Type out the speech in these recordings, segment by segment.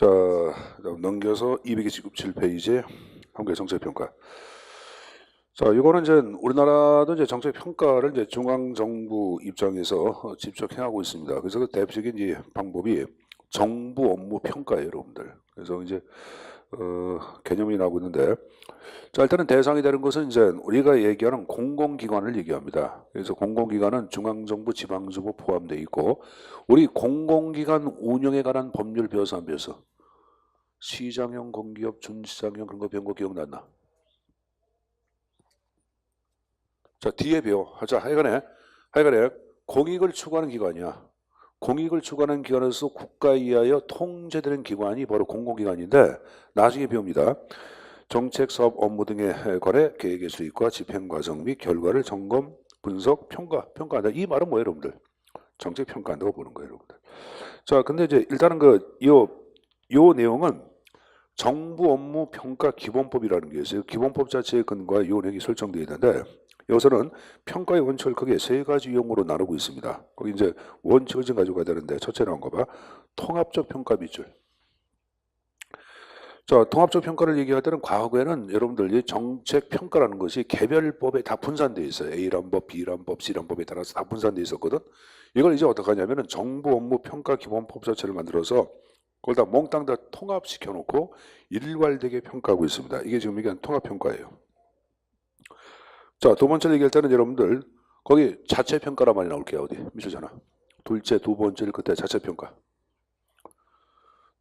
자, 넘겨서 227페이지 한국의 정책평가. 자, 이거는 이제 우리나라도 이제 정책평가를 이제 중앙정부 입장에서 직접 행하고 있습니다. 그래서 그 대표적인 이제 방법이 정부 업무 평가예요, 여러분들. 그래서 이제 개념이 나오고 있는데, 자, 일단은 대상이 되는 것은 이제 우리가 얘기하는 공공기관을 얘기합니다. 그래서 공공기관은 중앙정부, 지방정부 포함되어 있고, 우리 공공기관 운영에 관한 법률 배워서 안 배워서? 시장형 공기업, 준시장형 그런 거 배운 거 기억났나? 자, 뒤에 배워. 하자. 하여간에 공익을 추구하는 기관이야. 공익을 추구하는 기관에서 국가에 의하여 통제되는 기관이 바로 공공기관인데, 나중에 배웁니다. 정책, 사업, 업무 등에 관해 계획의 수립과 집행 과정 및 결과를 점검, 분석, 평가한다. 이 말은 뭐예요, 여러분들? 정책 평가한다고 보는 거예요, 여러분들. 자, 근데 이제 일단은 요 내용은 정부 업무 평가 기본법이라는 게 있어요. 기본법 자체의 근거와 요 내용이 설정되어 있는데, 여기서는 평가의 원칙을 크게 세 가지 유형으로 나누고 있습니다. 거기 이제 원칙을 좀 가지고 가야 되는데, 첫째 나온 거 봐. 통합적 평가 밑줄. 자, 통합적 평가를 얘기할 때는 과거에는 여러분들 이 정책 평가라는 것이 개별법에 다 분산되어 있어요. A란 법, B란 법, C란 법에 따라서 다 분산되어 있었거든. 이걸 이제 어떻게 하냐면은 정부 업무 평가 기본법 자체를 만들어서 그걸 다 몽땅 다 통합시켜 놓고 일괄되게 평가하고 있습니다. 이게 지금 이게 통합 평가예요. 자, 두 번째로 얘기할 때는 여러분들 거기 자체 평가란 말이 나올게요. 어디? 미술잖아. 둘째, 두 번째를 그때 자체 평가.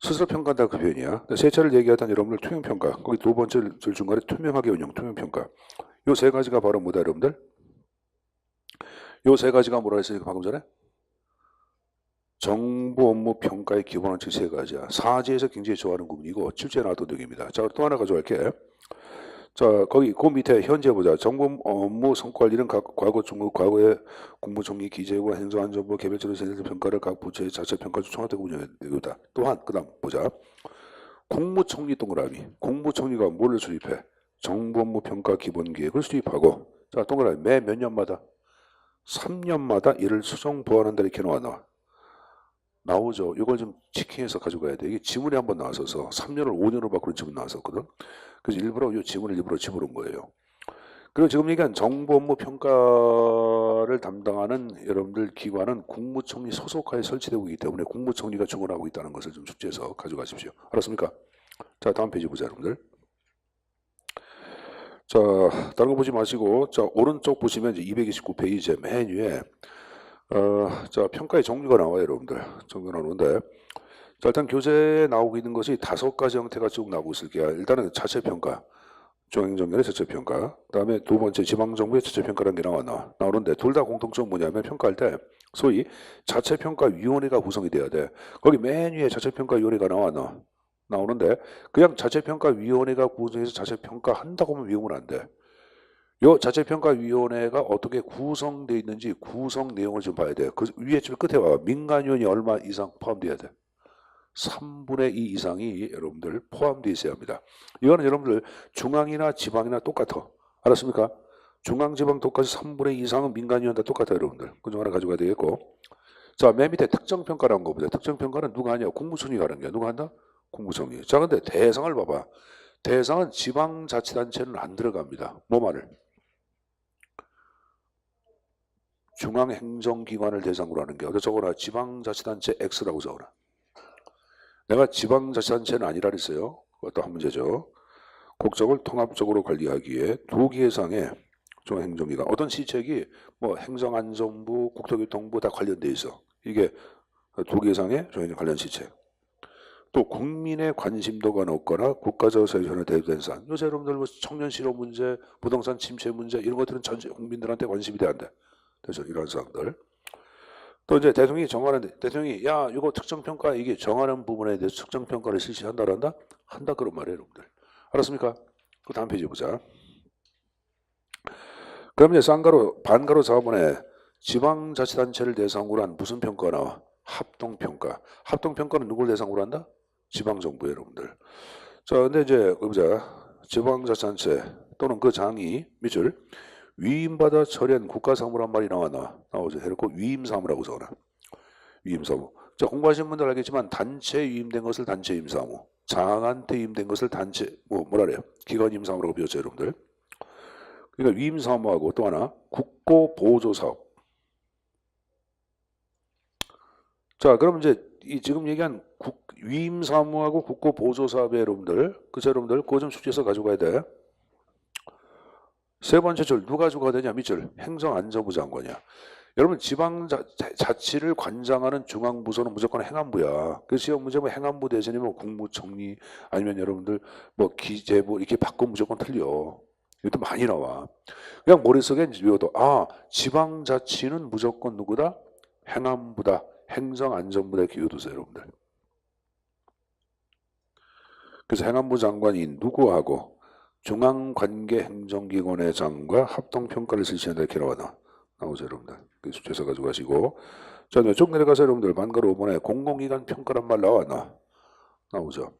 스스로 평가한다 그 표현이야. 세 차를 얘기하던 여러분들 투명 평가. 거기 두 번째 줄 중간에 투명하게 운영, 투명 평가. 요 세 가지가 바로 뭐다, 여러분들? 요 세 가지가 뭐라 했어요, 방금 전에? 정부 업무 평가의 기본 원칙 세 가지야. 사지에서 굉장히 좋아하는 부분이고 실제 나도덕입니다. 자, 또 하나 가져갈게. 자, 거기 그 밑에 현재 보자. 정부 업무 성과 관리는 각 과거 중국 과거의 국무총리 기재부 행정안전부 개별적으로 진행 평가를 각 부처의 자체 평가 총합되고 운영되다. 또한 그다음 보자. 국무총리 동그라미. 국무총리가 뭘 수립해? 정부 업무 평가 기본 계획을 수립하고, 자, 동그라미 매 몇 년마다? 3년마다 이를 수정 보완한다 이렇게 나오죠. 이걸 좀 치킨해서 가져가야 돼. 이게 지문이 한번 나왔어서 3년을 5년으로 바꾸는 지문 나왔었거든. 그래서 일부러 이 지문을 일부러 집어넣은 거예요. 그리고 지금 얘기한 정부 업무 평가를 담당하는 여러분들 기관은 국무총리 소속하에 설치되고 있기 때문에 국무총리가 주관하고 있다는 것을 좀 숙지해서 가져가십시오. 알았습니까? 자, 다음 페이지 보자, 여러분들. 자, 다른 거 보지 마시고, 자, 오른쪽 보시면 이제 229페이지 맨 위에 자, 평가의 종류가 나와요, 여러분들. 종류가 나오는데, 자, 일단 교재에 나오고 있는 것이 5가지 형태가 쭉 나오고 있을게요. 일단은 자체 평가, 중앙행정관의 자체 평가, 그다음에 두 번째 지방정부의 자체 평가라는 게 나오는데 둘 다 공통점은 뭐냐면 평가할 때 소위 자체 평가 위원회가 구성이 돼야 돼. 거기 맨 위에 자체 평가 위원회가 나오는데 그냥 자체 평가 위원회가 구성해서 자체 평가한다고 하면 위험은 안 돼. 요 자체평가위원회가 어떻게 구성되어 있는지 구성 내용을 좀 봐야 돼요. 그 위에 줄 끝에 와 민간위원이 얼마 이상 포함돼야 돼. 3분의 2 이상이 여러분들 포함되어 있어야 합니다. 이거는 여러분들 중앙이나 지방이나 똑같아. 알았습니까? 중앙, 지방 똑같이 3분의 2 이상은 민간위원 다 똑같아요, 여러분들. 그 중 하나 가져가야 되겠고. 자, 맨 밑에 특정평가라는 거 보자. 특정평가는 누가 하냐? 국무총리가 하는 게. 누가 한다? 국무총리. 자, 근데 대상을 봐봐. 대상은 지방자치단체는 안 들어갑니다. 뭐 말을? 중앙행정기관을 대상으로 하는 게 어디 적어라. 지방자치단체 X라고 적어라. 내가 지방자치단체는 아니라 그랬어요. 그것도 한 문제죠. 국적을 통합적으로 관리하기 위해 2개 이상의 중앙행정기관. 어떤 시책이 뭐 행정안전부, 국토교통부 다 관련돼 있어. 이게 2개 이상의 중앙행정 관련 시책. 또 국민의 관심도가 높거나 국가적 세션에 대입된 사안. 요새 여러분들 뭐 청년 실업 문제, 부동산 침체 문제 이런 것들은 전 국민들한테 관심이 돼야 안 돼. 그래서 이런 사항들. 또 이제 대통령이 정하는 대통령이 야 이거 특정평가 이게 정하는 부분에 대해서 특정평가를 실시한다란다? 한다 그런 말이에요, 여러분들. 알았습니까? 그 다음 페이지 보자. 그럼 이제 쌍가로 반가로 4번에 지방자치단체를 대상으로 한 무슨 평가가 나와? 합동평가. 합동평가는 누굴 대상으로 한다? 지방정부 여러분들. 자, 근데 이제 보자. 지방자치단체 또는 그 장이 밑줄 위임받아 처리한 국가사무란 말이 나오죠. 해놓고 위임사무라고 적어라. 위임사무. 자, 공부하신 분들 알겠지만 단체 위임된 것을 단체 임사무, 장한테 위임된 것을 단체 뭐라 그래요? 기관 임사무라고 배웠죠, 여러분들. 그러니까 위임 사무하고 또 하나 국고 보조 사업. 자, 그럼 이제 이 지금 얘기한 위임 사무하고 국고 보조 사업의 여러분들, 그죠, 여러분들, 그거 좀 숙제해서 가져가야 돼. 세 번째 줄 누가 가져가야 되냐? 밑줄 행정안전부 장관이야. 여러분 지방자치를 관장하는 중앙부서는 무조건 행안부야. 그래서 시험 문제 뭐 행안부 대신이면 국무총리 아니면 여러분들 뭐 기재부 이렇게 바꾸면 무조건 틀려. 이것도 많이 나와. 그냥 머릿속에 외워도 지방자치는 무조건 누구다? 행안부다. 행정안전부다 이렇게 외워두세요, 여러분들. 그래서 행안부 장관이 누구하고 중앙관계행정기관의 장과 합동평가를 실시한다 이렇게 나오죠, 여러분들. 그 숙제서 가지고 가시고. 자, 쭉 내려가서 여러분들 만가로 5번에 공공기관 평가란 말 나오죠.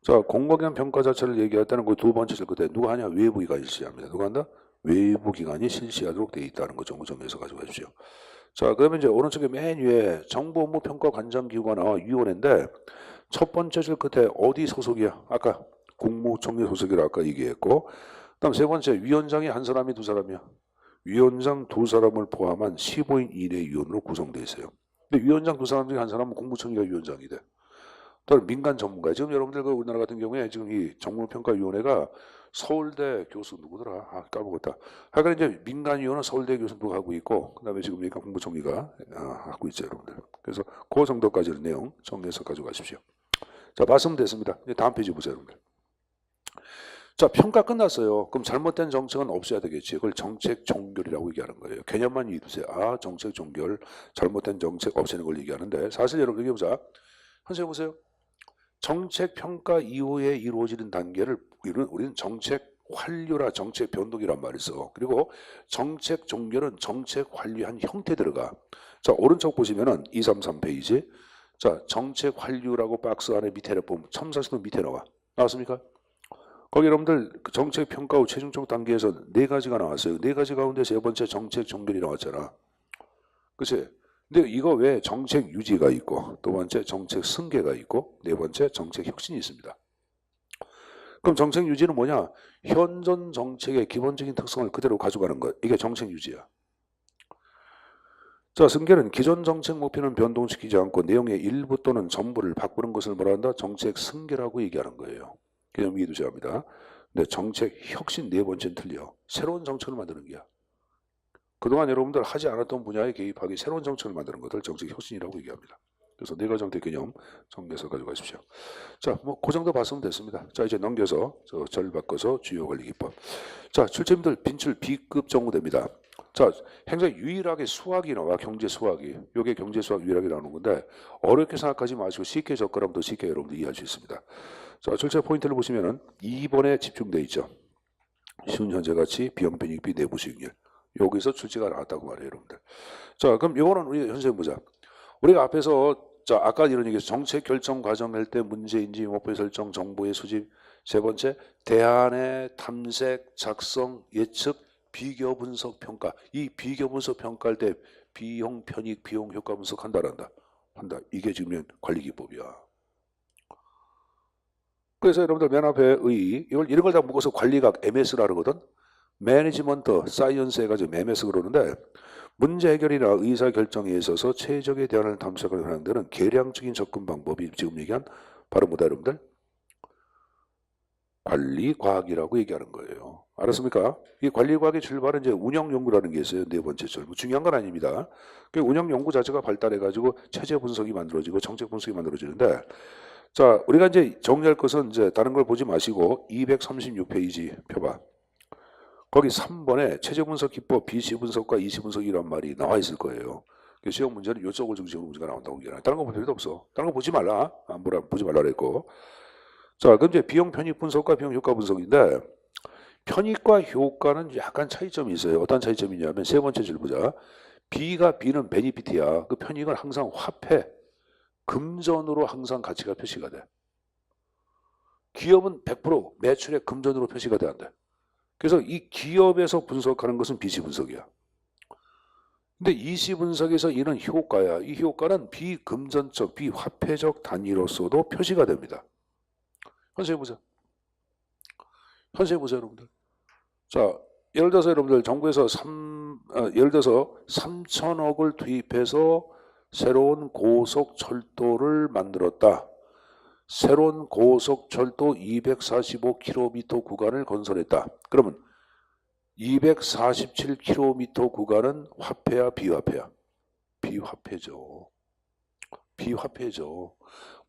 자, 공공기관 평가 자체를 얘기할 때는 그 두 번째 줄 끝에 누가 하냐? 외부기관이 실시합니다. 누가 한다? 외부기관이 실시하도록 되어 있다는 거 정해서 가지고 가십시오. 자, 그러면 이제 오른쪽에 맨 위에 정보업무평가관장기구가 나와 위원회인데 첫 번째 줄 끝에 어디 소속이야? 아까 국무총리 소속이라 아까 얘기했고, 그다음 세 번째 위원장이 한 사람이 두 사람이야. 위원장 두 사람을 포함한 15인 이내 위원으로 구성되어 있어요. 근데 위원장 두 사람 중에 한 사람은 국무총리가 위원장이 돼. 또 민간 전문가. 지금 여러분들 그 우리나라 같은 경우에 지금 이 정보평가위원회가 서울대 교수 누구더라? 까먹었다. 하여간 이제 민간위원은 서울대 교수 누가 하고 있고, 그다음에 지금 여기가 국무총리가 하고 있죠, 여러분들. 그래서 그 정도까지는 내용 정리해서 가져가십시오. 자, 말씀됐습니다. 이제 다음 페이지 보세요, 여러분들. 자, 평가 끝났어요. 그럼 잘못된 정책은 없애야 되겠지. 그걸 정책 종결이라고 얘기하는 거예요. 개념만 이해두세요. 정책 종결, 잘못된 정책 없애는 걸 얘기하는데, 사실 여러분 여기 보자. 선생님 보세요. 정책 평가 이후에 이루어지는 단계를 우리는 정책 완료라 정책 변동이란 말을 써. 그리고 정책 종결은 정책 완료한 형태 들어가. 자, 오른쪽 보시면은 233 페이지. 자, 정책 완료라고 박스 안에 밑에 보면 첨사시도 밑에 나왔습니까? 거기 여러분들 정책 평가 후 최종적 단계에서 네 가지가 나왔어요. 네 가지 가운데 세 번째 정책 종결이 나왔잖아. 그치? 근데 이거 왜 정책 유지가 있고, 두 번째 정책 승계가 있고, 네 번째 정책 혁신이 있습니다. 그럼 정책 유지는 뭐냐? 현존 정책의 기본적인 특성을 그대로 가져가는 것. 이게 정책 유지야. 자, 승계는 기존 정책 목표는 변동시키지 않고 내용의 일부 또는 전부를 바꾸는 것을 뭐라 한다? 정책 승계라고 얘기하는 거예요. 개념 이해두셔야 합니다. 근데 정책 혁신 네 번째는 틀려. 새로운 정책을 만드는 게야. 그동안 여러분들 하지 않았던 분야에 개입하기 새로운 정책을 만드는 것을 정책 혁신이라고 얘기합니다. 그래서 네 가지 정책 개념 정리해서 가져가십시오. 자, 뭐 그 정도 봤으면 됐습니다. 자, 이제 넘겨서 절 바꿔서 주요 관리 기법. 자, 출제님들 빈출 B급 정도됩니다. 자, 행사 유일하게 수학이 나와. 경제 수학이. 요게 경제 수학 유일하게 나오는 건데 어렵게 생각하지 마시고 쉽게 접근하면 더 쉽게 여러분들 이해할 수 있습니다. 자, 출제 포인트를 보시면은 2번에 집중되어 있죠. 쉬운 현재 가치, 비용 편익비, 내부 수익률. 여기서 출제가 나왔다고 말해요, 여러분들. 자, 그럼 이거는 우리 현재 보자. 우리가 앞에서 자, 아까 이런 얘기했어. 정책 결정 과정일 때 문제인지 목표 설정, 정보의 수집. 세 번째, 대안의 탐색, 작성, 예측, 비교 분석 평가. 이 비교 분석 평가할 때 비용 편익, 비용 효과 분석 한다. 이게 지금 관리 기법이야. 그래서 여러분들 맨 앞에 이런 걸 다 묶어서 관리학 MS라 그러거든. 매니지먼트 사이언스 해가지고 MS 그러는데 문제 해결이나 의사 결정에 있어서 최적의 대안을 탐색하는 데는 계량적인 접근 방법이 지금 얘기한 바로 뭐다 여러분들? 관리과학이라고 얘기하는 거예요. 알았습니까? 이 관리과학의 출발은 이제 운영연구라는 게 있어요. 네 번째 줄. 중요한 건 아닙니다. 그 운영연구 자체가 발달해가지고 체제 분석이 만들어지고 정책 분석이 만들어지는데 자, 우리가 이제 정리할 것은 이제 다른 걸 보지 마시고 236페이지 펴봐. 거기 3번에 체제 분석 기법, BC 분석과 EC 분석이란 말이 나와 있을 거예요. 시험 문제는 이쪽을 중심으로 문제가 나온다고 얘기하나. 다른 거 볼 필요도 없어. 다른 거 보지 말라. 보지 말라 그랬고. 자, 그럼 이제 비용 편익 분석과 비용 효과 분석인데 편익과 효과는 약간 차이점이 있어요. 어떤 차이점이냐면 세 번째 줄 보자. B는 베니피트야. 그 편익은 항상 화폐, 금전으로 항상 가치가 표시가 돼. 기업은 100% 매출액 금전으로 표시가 돼야 돼. 그래서 이 기업에서 분석하는 것은 BC 분석이야. 근데 이시 분석에서 이런 효과야. 이 효과는 비금전적, 비화폐적 단위로서도 표시가 됩니다. 현재 보자. 현재 보세요, 여러분들. 자, 예를 들어서 여러분들 정부에서 예를 들어서 3천억을 투입해서 새로운 고속철도를 만들었다. 새로운 고속철도 245km 구간을 건설했다. 그러면 247km 구간은 화폐야, 비화폐야? 비화폐죠. 비화폐죠.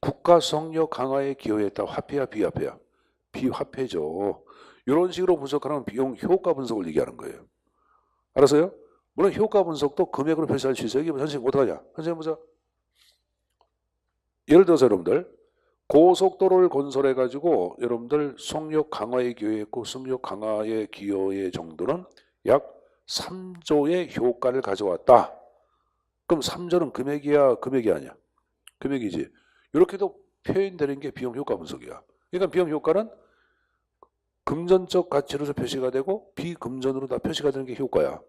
국가 성역 강화에 기여했다. 화폐야, 비화폐야? 비화폐죠. 이런 식으로 분석하는 비용 효과 분석을 얘기하는 거예요. 알았어요? 물론 효과 분석도 금액으로 표시할 수 있어요. 이게 선생님 어떡하냐? 선생님 보자. 예를 들어서 여러분들 고속도로를 건설해가지고 여러분들 성역 강화에 기여했고 성역 강화의 기여의 정도는 약 3조의 효과를 가져왔다. 그럼 3조는 금액이야, 금액이 아니야? 금액이지. 이렇게도 표현되는 게 비용 효과 분석이야. 그러니까 비용 효과는 금전적 가치로서 표시가 되고 비금전으로 다 표시가 되는 게 효과야.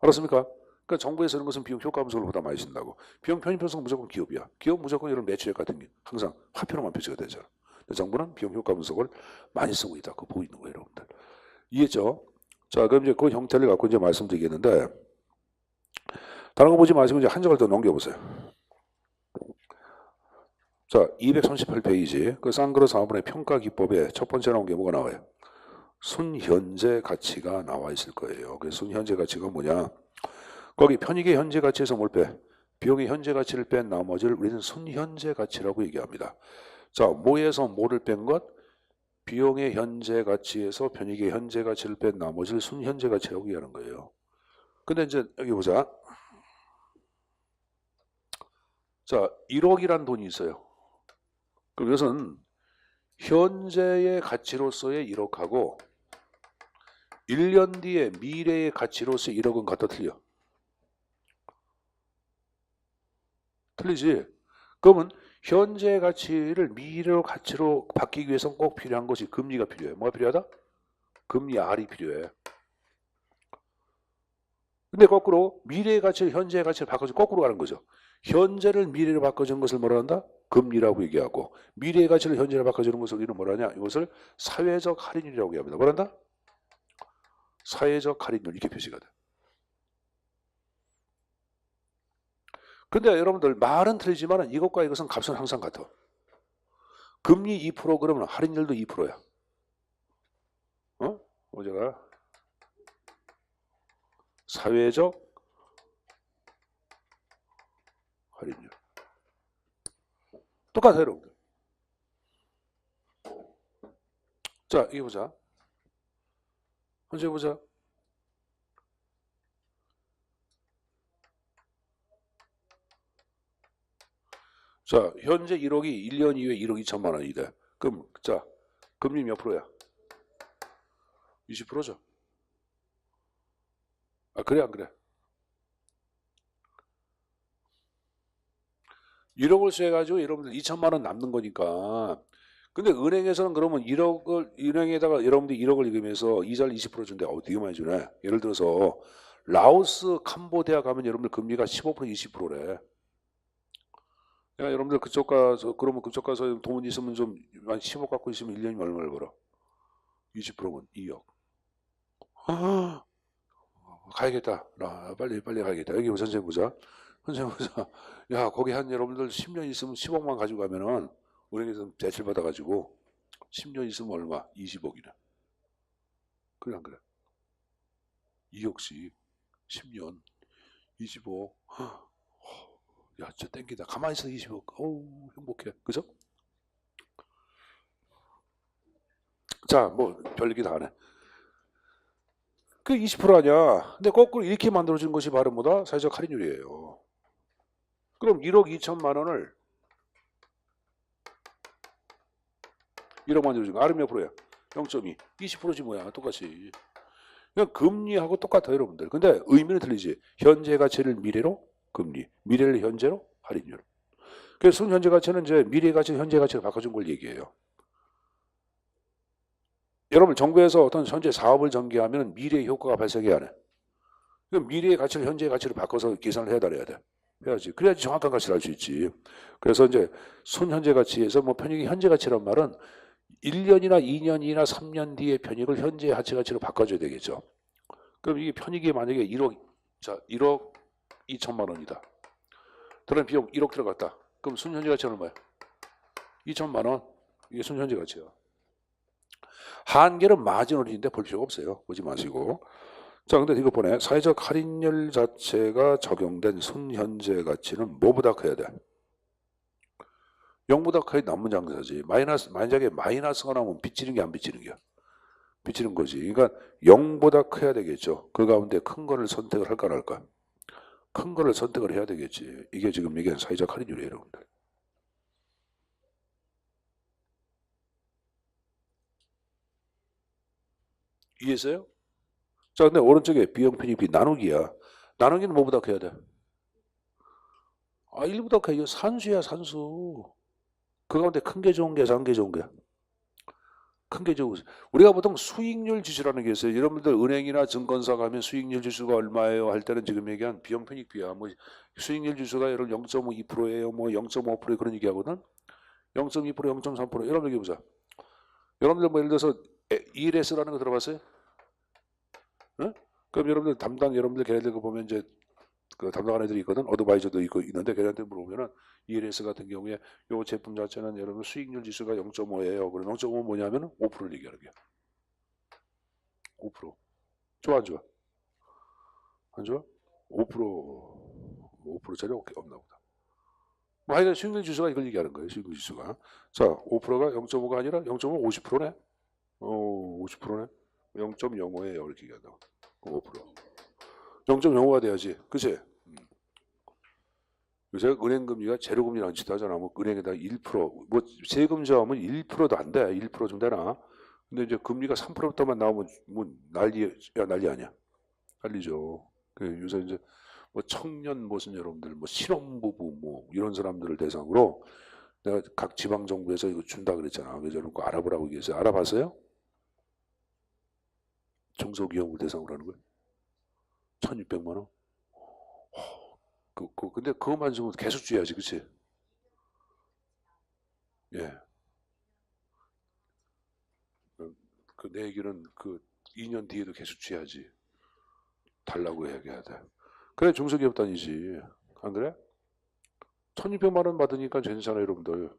알았습니까? 그러니까 정부에서 이런 것은 비용 효과 분석을 보다 많이 쓴다고. 비용 편입 분석은 무조건 기업이야. 기업 무조건 이런 매출액 같은 게 항상 화폐로만 표시가 되잖아. 근데 정부는 비용 효과 분석을 많이 쓰고 있다. 그거 보이는 거예요, 여러분들. 이해했죠? 자, 그럼 이제 그 형태를 갖고 이제 말씀드리겠는데, 다른 거 보지 마시고 이제 한 장을 더 넘겨보세요. 자, 238페이지. 그 쌍그룹 4번의 평가 기법에 첫 번째 나온 게 뭐가 나와요? 순현재 가치가 나와 있을 거예요. 그래서 순현재 가치가 뭐냐? 거기 편익의 현재 가치에서 뭘 빼? 비용의 현재 가치를 뺀 나머지를 우리는 순현재 가치라고 얘기합니다. 자, 뭐에서 뭐를 뺀 것? 비용의 현재 가치에서 편익의 현재 가치를 뺀 나머지를 순현재 가치라고 얘기하는 거예요. 근데 이제 여기 보자. 자, 1억이란 돈이 있어요. 그럼 이것은 현재의 가치로서의 1억하고 1년 뒤에 미래의 가치로서의 1억은 갖다 틀려. 틀리지? 그러면 현재 가치를 미래의 가치로 바뀌기 위해서는 꼭 필요한 것이 금리가 필요해. 뭐가 필요하다? 금리 R이 필요해. 근데 거꾸로 미래의 가치를 현재의 가치를 바꿔서 거꾸로 가는 거죠. 현재를 미래로 바꿔주는 것을 뭐라 한다? 금리라고 얘기하고 미래의 가치를 현재로 바꿔주는 것을 우리는 뭐라 하냐? 이것을 사회적 할인율이라고 얘기합니다. 뭐라 한다? 사회적 할인율 이렇게 표시가 돼. 근데 여러분들 말은 틀리지만 이것과 이것은 값은 항상 같아. 금리 2% 그러면 할인율도 2%야. 어제가 사회적 할인율. 똑같아요, 여러분들. 자, 이거 보자. 현재 보자. 자, 현재 1억이 1년 이후에 1억 2천만 원이 돼. 그럼, 자, 금리 몇 프로야? 20%죠. 아, 그래, 안 그래? 1억을 쇠가지고 여러분들 2천만 원 남는 거니까. 근데 은행에서는 그러면 1억을, 은행에다가 여러분들이 1억을 읽으면서 이자를 20% 준대. 되게 많이 주네. 예를 들어서, 라오스, 캄보디아 가면 여러분들 금리가 15% 20%래. 그러니까 여러분들 그쪽 가서, 그러면 그쪽 가서 돈 있으면 좀, 한 10억 갖고 있으면 1년이면 얼마를 벌어? 20%면 2억. 아, 가야겠다. 빨리 가야겠다. 여기 선생님 보자. 선생님 보자. 야, 거기 한 여러분들 10년 있으면 10억만 가지고 가면은 은행에서 대출 받아가지고 10년 있으면 얼마? 20억이네. 그래 안 그래? 2억씩 10년 25. 야, 진짜 땡기다. 가만히 있어 20억. 어우, 행복해. 그죠? 자, 뭐 별얘기 다 하네. 그 20% 아니야. 근데 거꾸로 이렇게 만들어진 것이 바로 뭐다? 사회적 할인율이에요. 그럼 1억 2천만 원을 1억 만들어준 거. R은 몇 프로야? 0.2. 20%지 뭐야. 똑같이. 그냥 금리하고 똑같아요, 여러분들. 근데 의미는 틀리지. 현재 가치를 미래로 금리, 미래를 현재로 할인율. 그래서 순현재 가치는 이제 미래 가치, 현재 가치를 바꿔준 걸 얘기해요. 여러분 정부에서 어떤 현재 사업을 전개하면 미래 효과가 발생해야 하네. 그럼 미래의 가치를 현재의 가치로 바꿔서 계산을 해야 돼. 해야지. 그래야지 정확한 가치를 알 수 있지. 그래서 이제 순현재 가치에서 뭐 편익이 현재 가치란 말은 1년이나 2년이나 3년 뒤에 편익을 현재 가치로 바꿔줘야 되겠죠. 그럼 이게 편익이 만약에 1억, 자, 1억 2천만 원이다. 들어간 비용 1억 들어갔다. 그럼 순현재 가치는 얼마야? 2천만 원. 이게 순현재 가치야. 한계는 마지노선인데 볼 필요가 없어요. 보지 마시고. 자, 근데 이거 보네. 사회적 할인율 자체가 적용된 순현재 가치는 뭐보다 커야 돼? 0보다 커야 남은 장사지. 만약에 마이너스가 나오면 빚지는 게 안 빚지는 게? 빚지는 거지. 그러니까 0보다 커야 되겠죠. 그 가운데 큰 거를 선택을 할까 안 할까? 큰 거를 선택을 해야 되겠지. 이게 지금 얘기한 사회적 할인율이에요, 여러분들. 이해했어요? 자, 근데 오른쪽에 비용 편익비 나누기야. 나누기는 뭐보다 커야 돼? 1보다 커야. 이거 산수야, 산수. 그 가운데 큰 게 좋은 게, 작은 게 좋은 게? 큰 게 좋은 게. 우리가 보통 수익률 지수라는 게 있어요. 여러분들 은행이나 증권사 가면 수익률 지수가 얼마예요? 할 때는 지금 얘기한 비용 편익비야. 뭐 수익률 지수가 여러분 0.2%예요. 뭐 0.5% 그런 얘기하거든. 0.2%, 0.3%. 여러분 얘기해 보자. 여러분들 뭐 예를 들어서 ELS라는 거 들어봤어요? 응? 그럼 여러분들 여러분들 걔네들 거 보면 이제 그 담당하는 애들이 있거든. 어드바이저도 있고 있는데 걔네한테 물어보면은 ELS 같은 경우에 요 제품 자체는 여러분 수익률 지수가 0.5예요. 그럼 0.5 뭐냐면은 5%를 얘기하는 거야. 5%. 좋아 안 좋아? 안 좋아? 5%짜리 없나 보다. 뭐 하여간 수익률 지수가 이걸 얘기하는 거예요. 수익률 지수가. 자, 5%가 0.5가 아니라 0.5 50%네. 50%네. 0.05예요. 이렇게 얘기한다고. 5%. 0.05가 돼야지. 그치? 요새 은행 금리가 제로 금리 안 치다잖아. 뭐 은행에다 1%, 뭐 세금 저하면 1%도 안 돼. 1% 좀 되나? 근데 이제 금리가 3%부터만 나오면 뭐 난리 아니야. 난리죠. 요새 이제 뭐 청년 무슨 여러분들 뭐 신혼부부 뭐 이런 사람들을 대상으로 내가 각 지방 정부에서 이거 준다 그랬잖아. 그래서 저는 그거 알아보라고 얘기해서 알아봤어요? 중소기업을 대상으로 하는 거예요. 1,600만 원. 근데 그것만 주면 계속 줘야지, 그치? 예. 내 얘기는 2년 뒤에도 계속 줘야지. 달라고 얘기해야 돼. 그래, 중소기업 다니지. 안 그래? 1,600만 원 받으니까 괜찮아, 여러분들.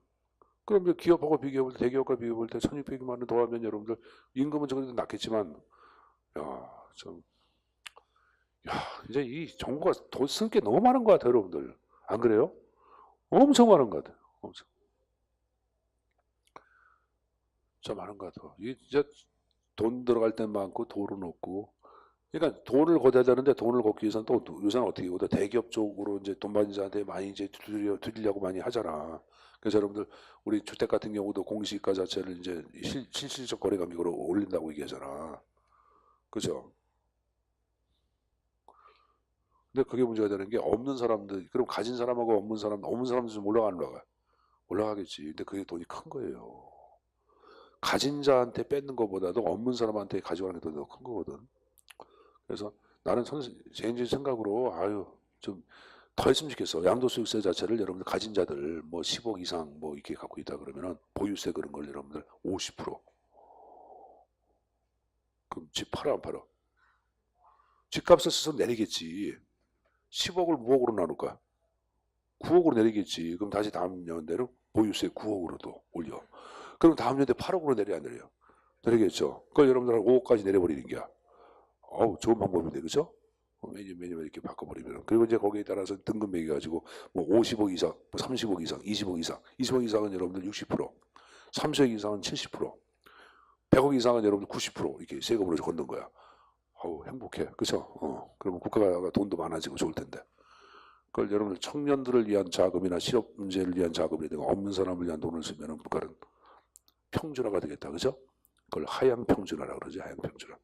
그럼 이제 기업하고 비교해볼 때, 대기업과 비교해볼 때 1,600만 원 더하면 여러분들 임금은 저기도 낮겠지만, 야, 좀, 야, 이제 이 정부가 돈 쓸 게 너무 많은 것 같아요, 여러분들. 안 그래요? 엄청 많은 것 같아요. 엄청. 진짜 많은 것 같아요. 이게 진짜 돈 들어갈 땐 많고 돈은 없고. 그러니까 돈을 걷어야 되는데 돈을 걷기 위해서는 또 요새는 어떻게 보다 대기업 쪽으로 이제 돈 받는 자한테 많이 이제 두드리려고 많이 하잖아. 그래서 여러분들 우리 주택 같은 경우도 공시가 자체를 이제 실질적 거래감익으로 올린다고 얘기하잖아. 그죠? 근데 그게 문제가 되는 게 없는 사람들, 그럼 가진 사람하고 없는 사람들 좀 올라가? 올라가겠지. 근데 그게 돈이 큰 거예요. 가진 자한테 뺏는 것보다도 없는 사람한테 가져가는 게 더 큰 거거든. 그래서 나는 개인적인 생각으로 좀 더 했으면 좋겠어. 양도소득세 자체를 여러분들 가진 자들 뭐 10억 이상 뭐 이렇게 갖고 있다 그러면은 보유세 그런 걸 여러분들 50%. 그럼 집 팔아 안 팔아? 집값을 스스로 내리겠지. 10억을 무억으로 나눌까? 9억으로 내리겠지. 그럼 다시 다음 연대로 보유세 9억으로도 올려. 그럼 다음 연대 8억으로 내려 안 내려? 내리겠죠. 그걸 여러분들 5억까지 내려버리는 게야. 좋은 방법인데, 그죠? 매년 이렇게 바꿔버리면. 그리고 이제 거기에 따라서 등급 매겨가지고, 뭐 50억 이상, 뭐 30억 이상, 20억 이상. 20억 이상은 여러분들 60%, 30억 이상은 70%, 100억 이상은 여러분들 90% 이렇게 세금으로 걷는 거야. 행복해. 그죠? 그러면 국가가 돈도 많아지고 좋을 텐데. 그걸 여러분들 청년들을 위한 자금이나 실업 문제를 위한 자금이든가 없는 사람을 위한 돈을 쓰면은 국가는 평준화가 되겠다. 그죠? 그걸 하향 평준화라고 그러지, 하향 평준화.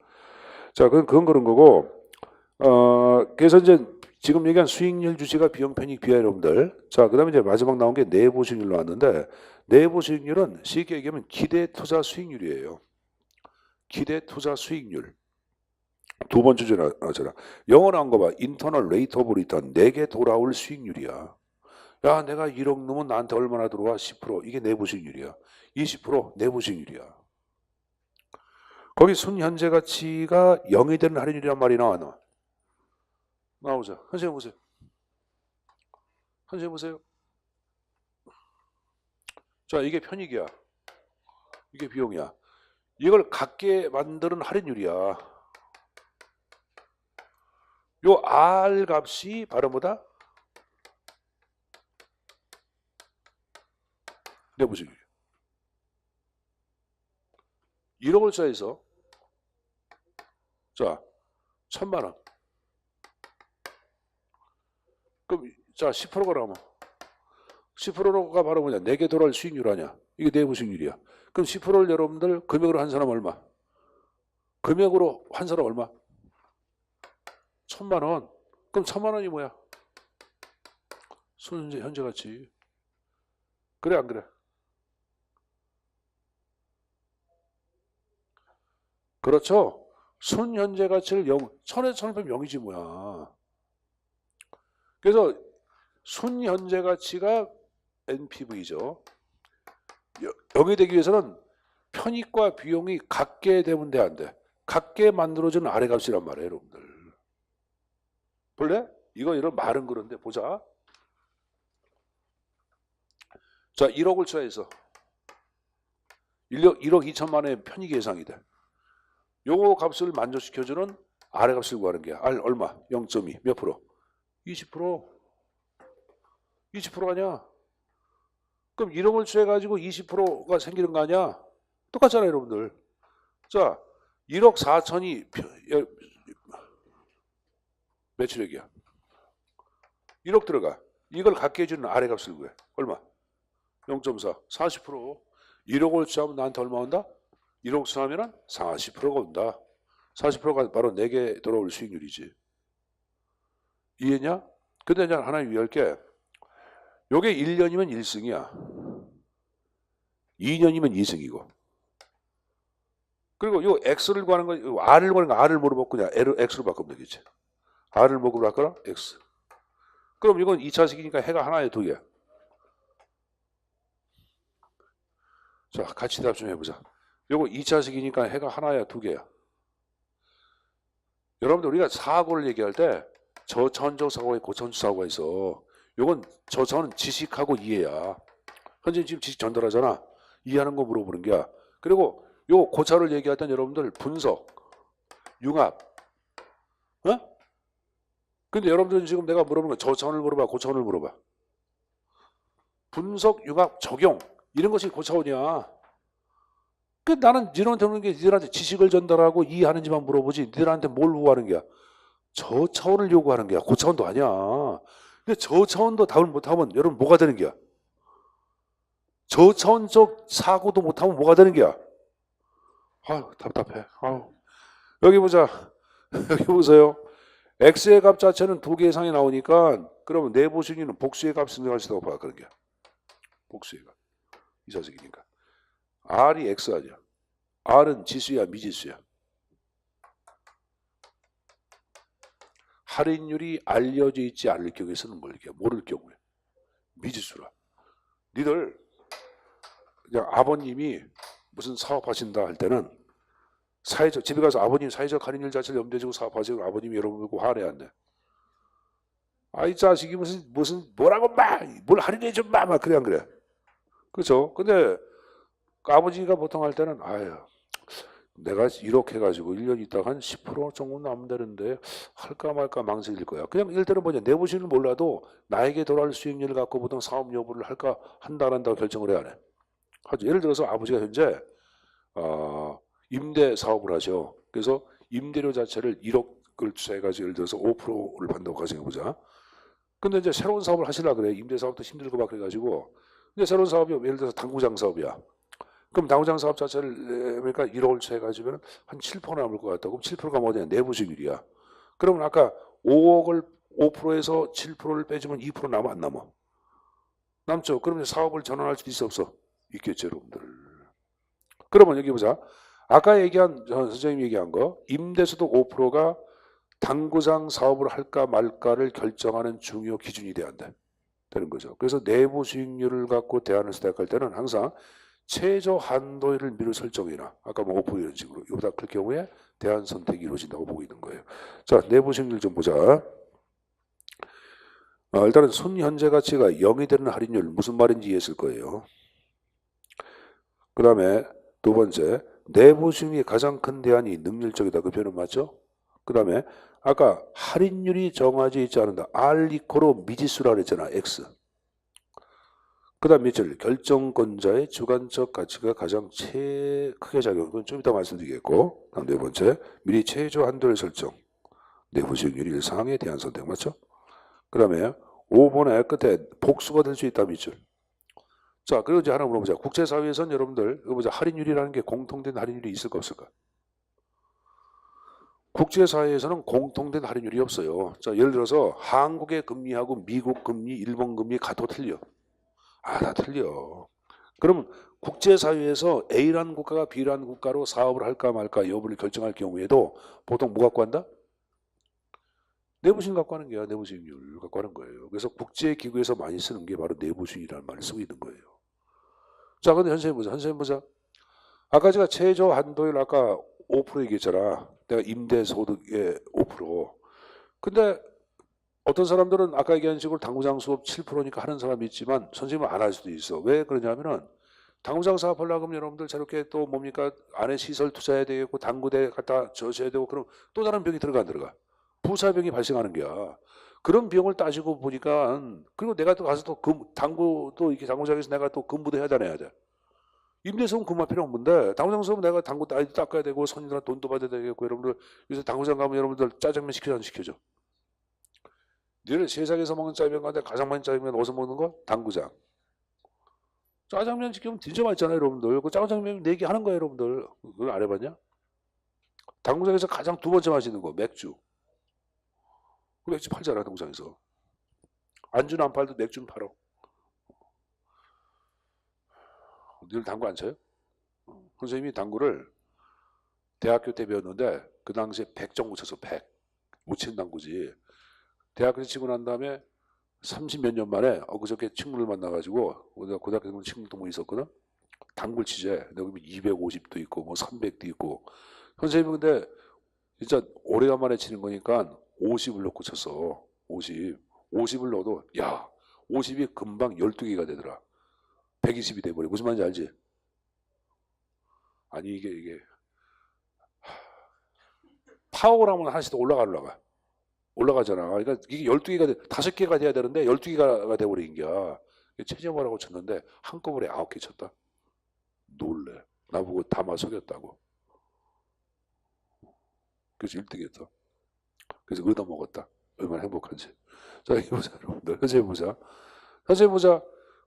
자, 그건 그런 거고, 그래서 이제 지금 얘기한 수익률 주시가 비용 편익 비하 여러분들. 자, 그 다음에 이제 마지막 나온 게 내부 수익률 나왔는데, 내부 수익률은 쉽게 얘기하면 기대 투자 수익률이에요. 기대 투자 수익률. 두 번째 주제 나왔잖아. 영어 나온 거 봐. 인터널 레이트 오브 리턴. 내게 돌아올 수익률이야. 야, 내가 1억 넣으면 나한테 얼마나 들어와? 10%. 이게 내부 수익률이야. 20% 내부 수익률이야. 거기 순현재 가치가 0이 되는 할인율이란 말이 나와. 나오자. 선생님 보세요. 선생님 보세요. 자, 이게 편익이야. 이게 비용이야. 이걸 갖게 만드는 할인율이야. 요 R 값이 바로 뭐다? 내부 수익률. 1억을 써서 자, 1,000만 원. 그럼 자, 10%가 나오면 10%가 바로 뭐냐? 내게 돌아올 수익률 아니야. 이게 내부 수익률이야. 그럼 10%를 여러분들 금액으로 한 사람 얼마? 금액으로 한 사람 얼마? 1,000만 원. 그럼 1,000만 원이 뭐야? 순현재 현재 가치. 그래 안 그래? 그렇죠. 순현재 가치를 0, 1000에서 1000 빼면 0이지 뭐야. 그래서 순현재 가치가 NPV죠. 0이 되기 위해서는 편익과 비용이 같게 되면 돼, 안 돼? 같게 만들어주는 아래 값이란 말이에요, 여러분들. 볼래? 이거 이런 말은 그런데 보자. 자, 1억을 처해서 1억 2천만 원의 편익 예상이 돼. 요거 값을 만족시켜주는 아래 값을 구하는 게 R 얼마? 0.2 몇 프로? 20%. 20% 아니야? 그럼 1억을 취해가지고 20%가 생기는 거 아니야? 똑같잖아요, 여러분들. 자, 1억 4천이 매출액이야. 1억 들어가. 이걸 갖게 해주는 아래 값을 구해. 얼마? 0.4. 40%. 1억을 취하면 나한테 얼마 온다? 1억 취하면 40%가 온다. 40%가 바로 내게 돌아올 수익률이지. 이해냐? 근데 이제 하나 유의할게. 요게 1년이면 1승이야. 2년이면 2승이고. 그리고 요 X를 구하는 거, R을 구하는 거, R을 뭐로 바꾸냐? X로 바꾸면 되겠지. R을 뭐로 바꿔라? X. 그럼 이건 2차식이니까 해가 하나에 두 개. 자, 같이 대답 좀 해보자. 요거 2차식이니까 해가 하나야, 두 개야. 여러분들 우리가 사고를 얘기할 때 저차원적 사고와 고차원적 사고가 있어. 요건 저차원은 지식하고 이해야. 현재 지금 지식 전달하잖아. 이해하는 거 물어보는 게야. 그리고 요 고차를 얘기할 땐 여러분들 분석, 융합, 어? 근데 여러분들 지금 내가 물어보는 거 저차원을 물어봐, 고차원을 물어봐. 분석, 융합, 적용 이런 것이 고차원이야. 그 나는 니들한테 묻는 게 니들한테 지식을 전달하고 이해하는지만 물어보지 니들한테 뭘 요구하는 게야? 저차원을 요구하는 게야. 고차원도 아니야. 근데 저차원도 답을 못하면 여러분 뭐가 되는 게야? 저차원적 사고도 못하면 뭐가 되는 게야? 아유 답답해. 아유. 여기 보자. 여기 보세요. X의 값 자체는 두 개 이상이 나오니까 그러면 내부 수익률은 복수의 값이 생각할 수 있다고 봐. 그런 게 복수의 값. 이사식이니까. R이 X 아니야. R은 지수야 미지수야. 할인율이 알려져 있지 않을 경우에 쓰는 걸 이렇게 모를 경우에 미지수라. 니들 그냥 아버님이 무슨 사업하신다 할 때는 사회적 집에 가서 아버님 사회적 할인율 자체를 염두에 두고 사업하시고 아버님이 여러분 보고 화내 안 내? 아이 자식이 무슨 뭐라고 뭘 할인해 좀 막 그래 안 그래? 그렇죠? 근데 그 아버지가 보통 할 때는 아유 내가 이렇게 해가지고 1년 있다가 한 10% 정도 남으면 되는데 할까 말까 망설일 거야. 그냥 예를 들어 뭐냐 내부실을 몰라도 나에게 돌아올 수익률을 갖고 보통 사업 여부를 할까 한다 안 한다고 결정을 해야 해. 하죠. 예를 들어서 아버지가 현재 임대 사업을 하죠. 그래서 임대료 자체를 1억을 투자해가지고 예를 들어서 5%를 받는다고 가정해보자. 근데 이제 새로운 사업을 하시려고 그래. 임대 사업도 힘들고 막 그래가지고. 근데 새로운 사업이 예를 들어서 당구장 사업이야. 그럼 당구장 사업 자체를 그러니까 1억을 투자해가지고 한 7% 남을 것 같다. 그럼 7%가 뭐냐? 내부 수익률이야. 그러면 아까 5억을 5%에서 7%를 빼주면 2% 남아 안 남아? 남죠. 그러면 사업을 전환할 수 있어 없어? 있겠죠 여러분들. 그러면 여기 보자. 아까 얘기한 선생님 얘기한 거 임대소득 5%가 당구장 사업을 할까 말까를 결정하는 중요 기준이 돼야 한다. 되는 거죠. 그래서 내부 수익률을 갖고 대안을 선택할 때는 항상 최저 한도를 미리 설정이나 아까 뭐 5% 이런 식으로 이보다 클 경우에 대안 선택이 이루어진다고 보고 있는 거예요. 자, 내부 수익률 좀 보자. 일단은 순현재 가치가 0이 되는 할인율 무슨 말인지 이해했을 거예요. 그 다음에 두 번째 내부 수익률이 가장 큰 대안이 능률적이다. 그 표현은 맞죠? 그 다음에 아까 할인율이 정하지 있지 않는다. R 이코로 미지수라 그랬잖아. X. 그 다음 며칠 결정권자의 주관적 가치가 가장 크게 작용. 그건 좀 이따 말씀드리겠고. 다음 네 번째 미리 최저 한도를 설정. 내부 수익률 일상의 대안 선택 맞죠? 그 다음에 5번의 끝에 복수가 될 수 있다 밑줄. 자, 그리고 이제 하나 물어보자. 국제사회에서는 여러분들 이거 보자. 할인율이라는 게 공통된 할인율이 있을까 없을까? 국제사회에서는 공통된 할인율이 없어요. 자, 예를 들어서 한국의 금리하고 미국 금리, 일본 금리 같고 틀려. 다 틀려. 그럼 국제사회에서 A라는 국가가 B라는 국가로 사업을 할까 말까 여부를 결정할 경우에도 보통 뭐 갖고 한다? 내부수익 갖고 하는 게야. 내부수익률 갖고 하는 거예요. 그래서 국제기구에서 많이 쓰는 게 바로 내부수익이라는 말을 쓰고 있는 거예요. 자, 근데 현재 보자. 아까 제가 최저 한도율 아까 5% 얘기했잖아. 내가 임대소득의 5%. 근데 어떤 사람들은 아까 얘기한 식으로 당구장 수업 7%니까 하는 사람이 있지만 선생님은 안 할 수도 있어. 왜 그러냐면은 당구장 사업하려고 하면 여러분들 저렇게 또 뭡니까 안에 시설 투자해야 되겠고 당구대 갖다 저셔야 되고 그럼 또 다른 비용이 들어가 안 들어가. 부사비용이 발생하는 거야. 그런 비용을 따지고 보니까 그리고 내가 또 가서 또 당구도 이렇게 당구장에서 내가 또 근무도 해야 돼. 임대수은 근무할 필요 없는데 당구장 수업은 내가 당구 닦아야 되고 손님들한테 돈도 받아야 되겠고 여러분들 요새 당구장 가면 여러분들 짜장면 시켜줘 안 시켜줘? 너네 세상에서 먹는 짜장면 가운데 가장 많이 짜장면 어디서 먹는 거? 당구장. 짜장면 시키면 진짜 맛있잖아요 여러분들. 그 짜장면 내기 하는 거예요 여러분들. 그걸 안 해봤냐? 당구장에서 가장 두 번째 맛있는 거 맥주. 그 맥주 팔잖아 당구장에서. 안주는 안 팔도 맥주는 팔어. 늘 당구 안 쳐요? 선생님이 당구를 대학교 때 배웠는데 그 당시에 100 정도 쳤어. 100. 못 치는 당구지. 대학교 치고 난 다음에 30몇 년 만에 그저께 친구를 만나가지고 내가 고등학교 때 친구도 뭐 있었거든. 당구를 치재. 내가 250도 있고 뭐 300도 있고. 선생님은 근데 진짜 오래간만에 치는 거니까 50을 넣고 쳤어. 50. 50을 넣어도 야 50이 금방 12개가 되더라. 120이 돼버려. 무슨 말인지 알지? 아니 이게 파워라면 하나씩 더 올라가잖아. 그러니까 이게 12개가 5개가 돼야 되는데 12개가 돼버린 거야. 체점하라고 쳤는데 한꺼번에 9개 쳤다. 놀래. 나보고 다마 속였다고. 그래서 1등 했다. 그래서 얻어먹었다. 얼마나 행복한지. 자, 여기 보자, 여러분들. 선생님 보자.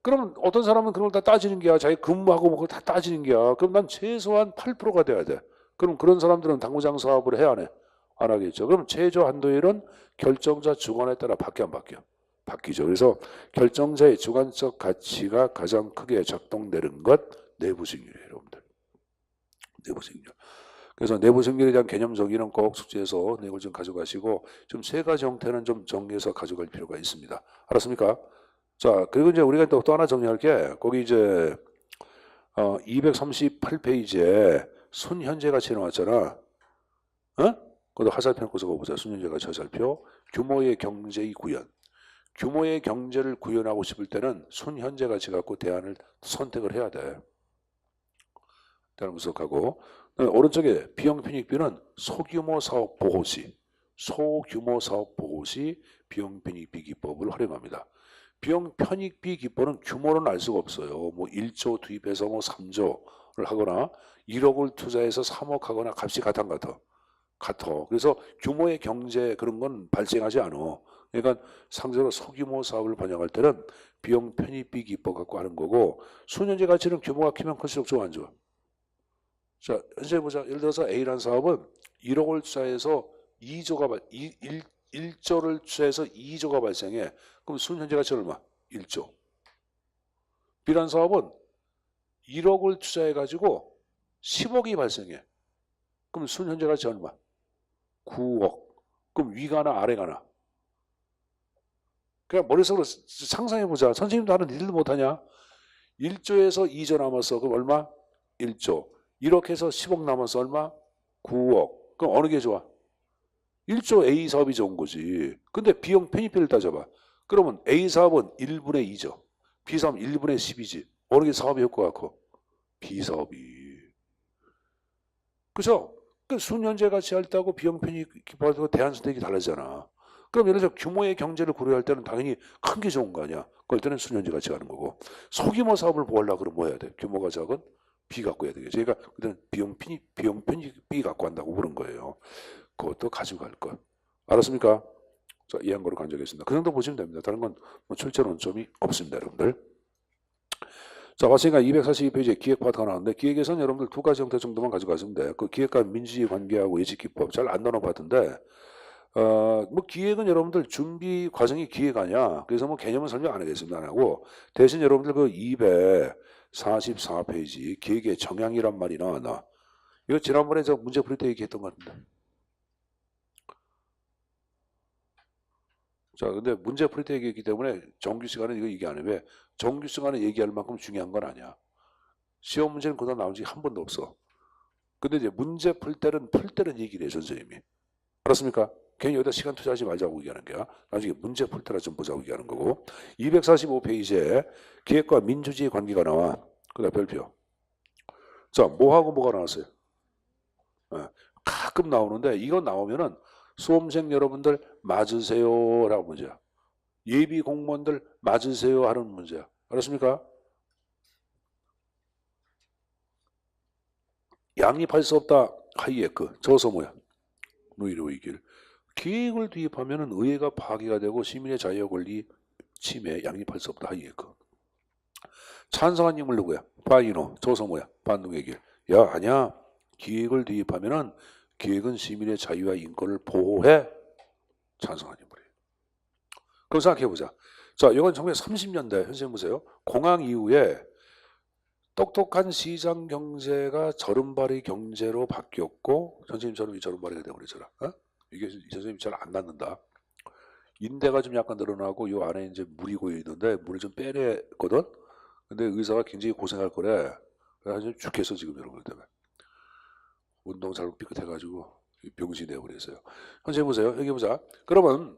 그러면 어떤 사람은 그런 걸 다 따지는 게야. 자기 근무하고 뭐 그걸 다 따지는 게야. 그럼 난 최소한 8%가 돼야 돼. 그럼 그런 사람들은 당구장 사업을 해야 안 해? 안 하겠죠. 그럼 최저 한도율은 결정자 주관에 따라 바뀌어 안 바뀌어? 바뀌죠. 그래서 결정자의 주관적 가치가 가장 크게 작동되는 것 내부 수익률이에요, 여러분들. 내부 수익률. 그래서 내부 수익률에 대한 개념 정의는 꼭 숙지해서 내용을 좀 가져가시고 좀 세 가지 형태는 좀 정리해서 가져갈 필요가 있습니다. 알았습니까? 자, 그리고 이제 우리가 또 하나 정리할 게 거기 이제 238페이지에 순현재 가치 나왔잖아. 그것도 화살표 놓고 적어보자. 순현재 가치 화살표. 규모의 경제의 구현. 규모의 경제를 구현하고 싶을 때는 순현재 가치 갖고 대안을 선택을 해야 돼. 대안을 분석하고. 오른쪽에 비용 편익비는 소규모 사업 보호 시 비용 편익비 기법을 활용합니다. 비용 편익비 기법은 규모는 알 수가 없어요. 뭐 1조 투입해서 뭐 3조를 하거나 1억을 투자해서 3억 하거나 값이 같아. 그래서 규모의 경제 그런 건 발생하지 않아. 그러니까 상대적으로 소규모 사업을 번역할 때는 비용 편익비 기법 갖고 하는 거고 순현재 가치는 규모가 크면 클수록 좋아 안 좋아? 자, 현재 보자. 예를 들어서 A라는 사업은 1억을 투자해서 1조를 투자해서 2조가 발생해. 그럼 순현재 가치 얼마? 1조. B라는 사업은 1억을 투자해가지고 10억이 발생해. 그럼 순현재 가치 얼마? 9억. 그럼 위가나 아래가나? 그냥 머릿속으로 상상해보자. 선생님도 하는 일도 못하냐? 1조에서 2조 남았어. 그럼 얼마? 1조. 이렇게 해서 10억 남았어. 얼마? 9억. 그럼 어느 게 좋아? 1조 A 사업이 좋은 거지. 근데 비용 편입비를 따져봐. 그러면 A 사업은 1분의 2죠. B 사업은 1분의 10이지. 어느 게 사업의 효과가 커? B 사업이. 그죠? 그 순현재 가치 할 때하고 비용 편입비 받고 대안 선택이 달라지잖아. 그럼 예를 들어 규모의 경제를 고려할 때는 당연히 큰 게 좋은 거 아니야. 그럴 때는 순현재 가치 가는 거고. 소규모 사업을 보려고 그러면 뭐 해야 돼? 규모가 작은 B 갖고 해야 되겠지. 그러니까 그때는 비용 편입비 갖고 한다고 그런 거예요. 그것도 가지고 갈 것. 알았습니까? 자, 이해한 거로 간주하겠습니다. 그 정도 보시면 됩니다. 다른 건 뭐 출제 논점이 없습니다, 여러분들. 자, 왔으니까 242페이지에 기획 파트가 나왔는데 기획에서는 여러분들 두 가지 형태 정도만 가져가시면 돼요. 그 기획과 민주주의 관계하고 예측기법 잘 안 나눠봤던데 뭐 기획은 여러분들 준비 과정이 기획 아니야. 그래서 뭐 개념은 설명 안 하겠습니다. 안 하고 대신 여러분들 그 244페이지 기획의 정향이란 말이 나왔나. 이거 지난번에 저 문제 풀 때 얘기했던 것 같은데. 자, 근데 문제 풀 때 얘기했기 때문에 정규 시간은 이거 얘기 안 해. 왜? 정규 시간에 얘기할 만큼 중요한 건 아니야. 시험 문제는 그동안 나온 적이 한 번도 없어. 근데 이제 문제 풀 때는 얘기를 해, 선생님이. 알았습니까? 괜히 여기다 시간 투자하지 말자고 얘기하는 거야. 나중에 문제 풀 때나 좀 보자고 얘기하는 거고. 245페이지에 기획과 민주주의 관계가 나와. 그다음 별표. 자, 뭐하고 뭐가 나왔어요? 가끔 나오는데 이거 나오면은 수험생 여러분들 맞으세요 라고 문제야. 예비 공무원들 맞으세요 하는 문제야. 알았습니까? 양립할 수 없다. 하이에크. 저서 뭐야? 누이로이길. 기획을 도입하면은 의회가 파기가 되고 시민의 자유와 권리 침해 양립할 수 없다. 하이에크. 찬성한 인물 누구야? 파이노. 저서 뭐야? 반동의 길. 야, 아니야. 기획을 도입하면은 기획은 시민의 자유와 인권을 보호해. 찬성한 인물이에요. 그럼 생각해보자. 자, 이건 1930년대 선생님 보세요. 공항 이후에 똑똑한 시장 경제가 저른발이 경제로 바뀌었고 선생님처럼 이 저른발이가 되어버리잖아. 이게 이 선생님 잘 안 낳는다. 인대가 좀 약간 늘어나고 요 안에 이제 물이 고여 있는데 물을 좀 빼내거든. 근데 의사가 굉장히 고생할 거래. 그래서 죽겠어 지금 여러분들 때문에. 운동 잘못 삐끗해가지고 병신이 되어버렸어요. 선생님 보세요. 여기 보자. 그러면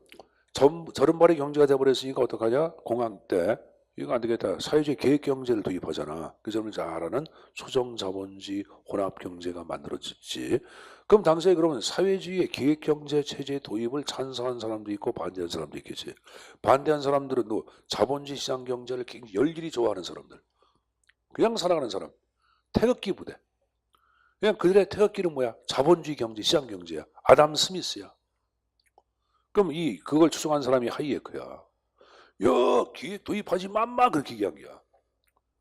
저른발이 경제가 되어버렸으니까 어떡하냐? 공항 때 이거 안 되겠다. 사회주의 계획경제를 도입하잖아. 그 점을 잘 아는 소정자본주의 혼합경제가 만들어졌지. 그럼 당시에 그러면 사회주의의 계획경제 체제 도입을 찬성한 사람도 있고 반대한 사람도 있겠지. 반대한 사람들은 또 자본주의 시장경제를 굉장히 열렬히 좋아하는 사람들. 그냥 살아가는 사람. 태극기 부대. 그냥 그들의 태극기는 뭐야? 자본주의 경제, 시장경제야. 아담 스미스야. 그럼 그걸 추종한 사람이 하이에크야. 야, 기획 도입하지 맘마 그렇게 얘기한 거야.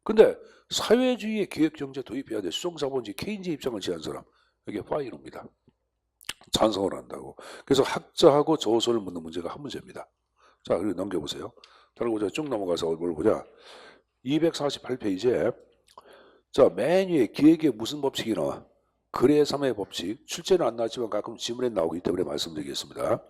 근데 사회주의의 기획경제 도입해야 돼. 수정자본주의 케인즈 입장을 취한 사람. 이게 파이노입니다. 찬성을 한다고. 그래서 학자하고 저서를 묻는 문제가 한 문제입니다. 자, 그리고 넘겨보세요. 다른 거 쭉 넘어가서 뭘 보자. 248페이지에 자, 맨 위에 기획에 무슨 법칙이 나와? 거래3의 법칙. 출제는 안 나왔지만 가끔 지문에 나오기 때문에 말씀드리겠습니다.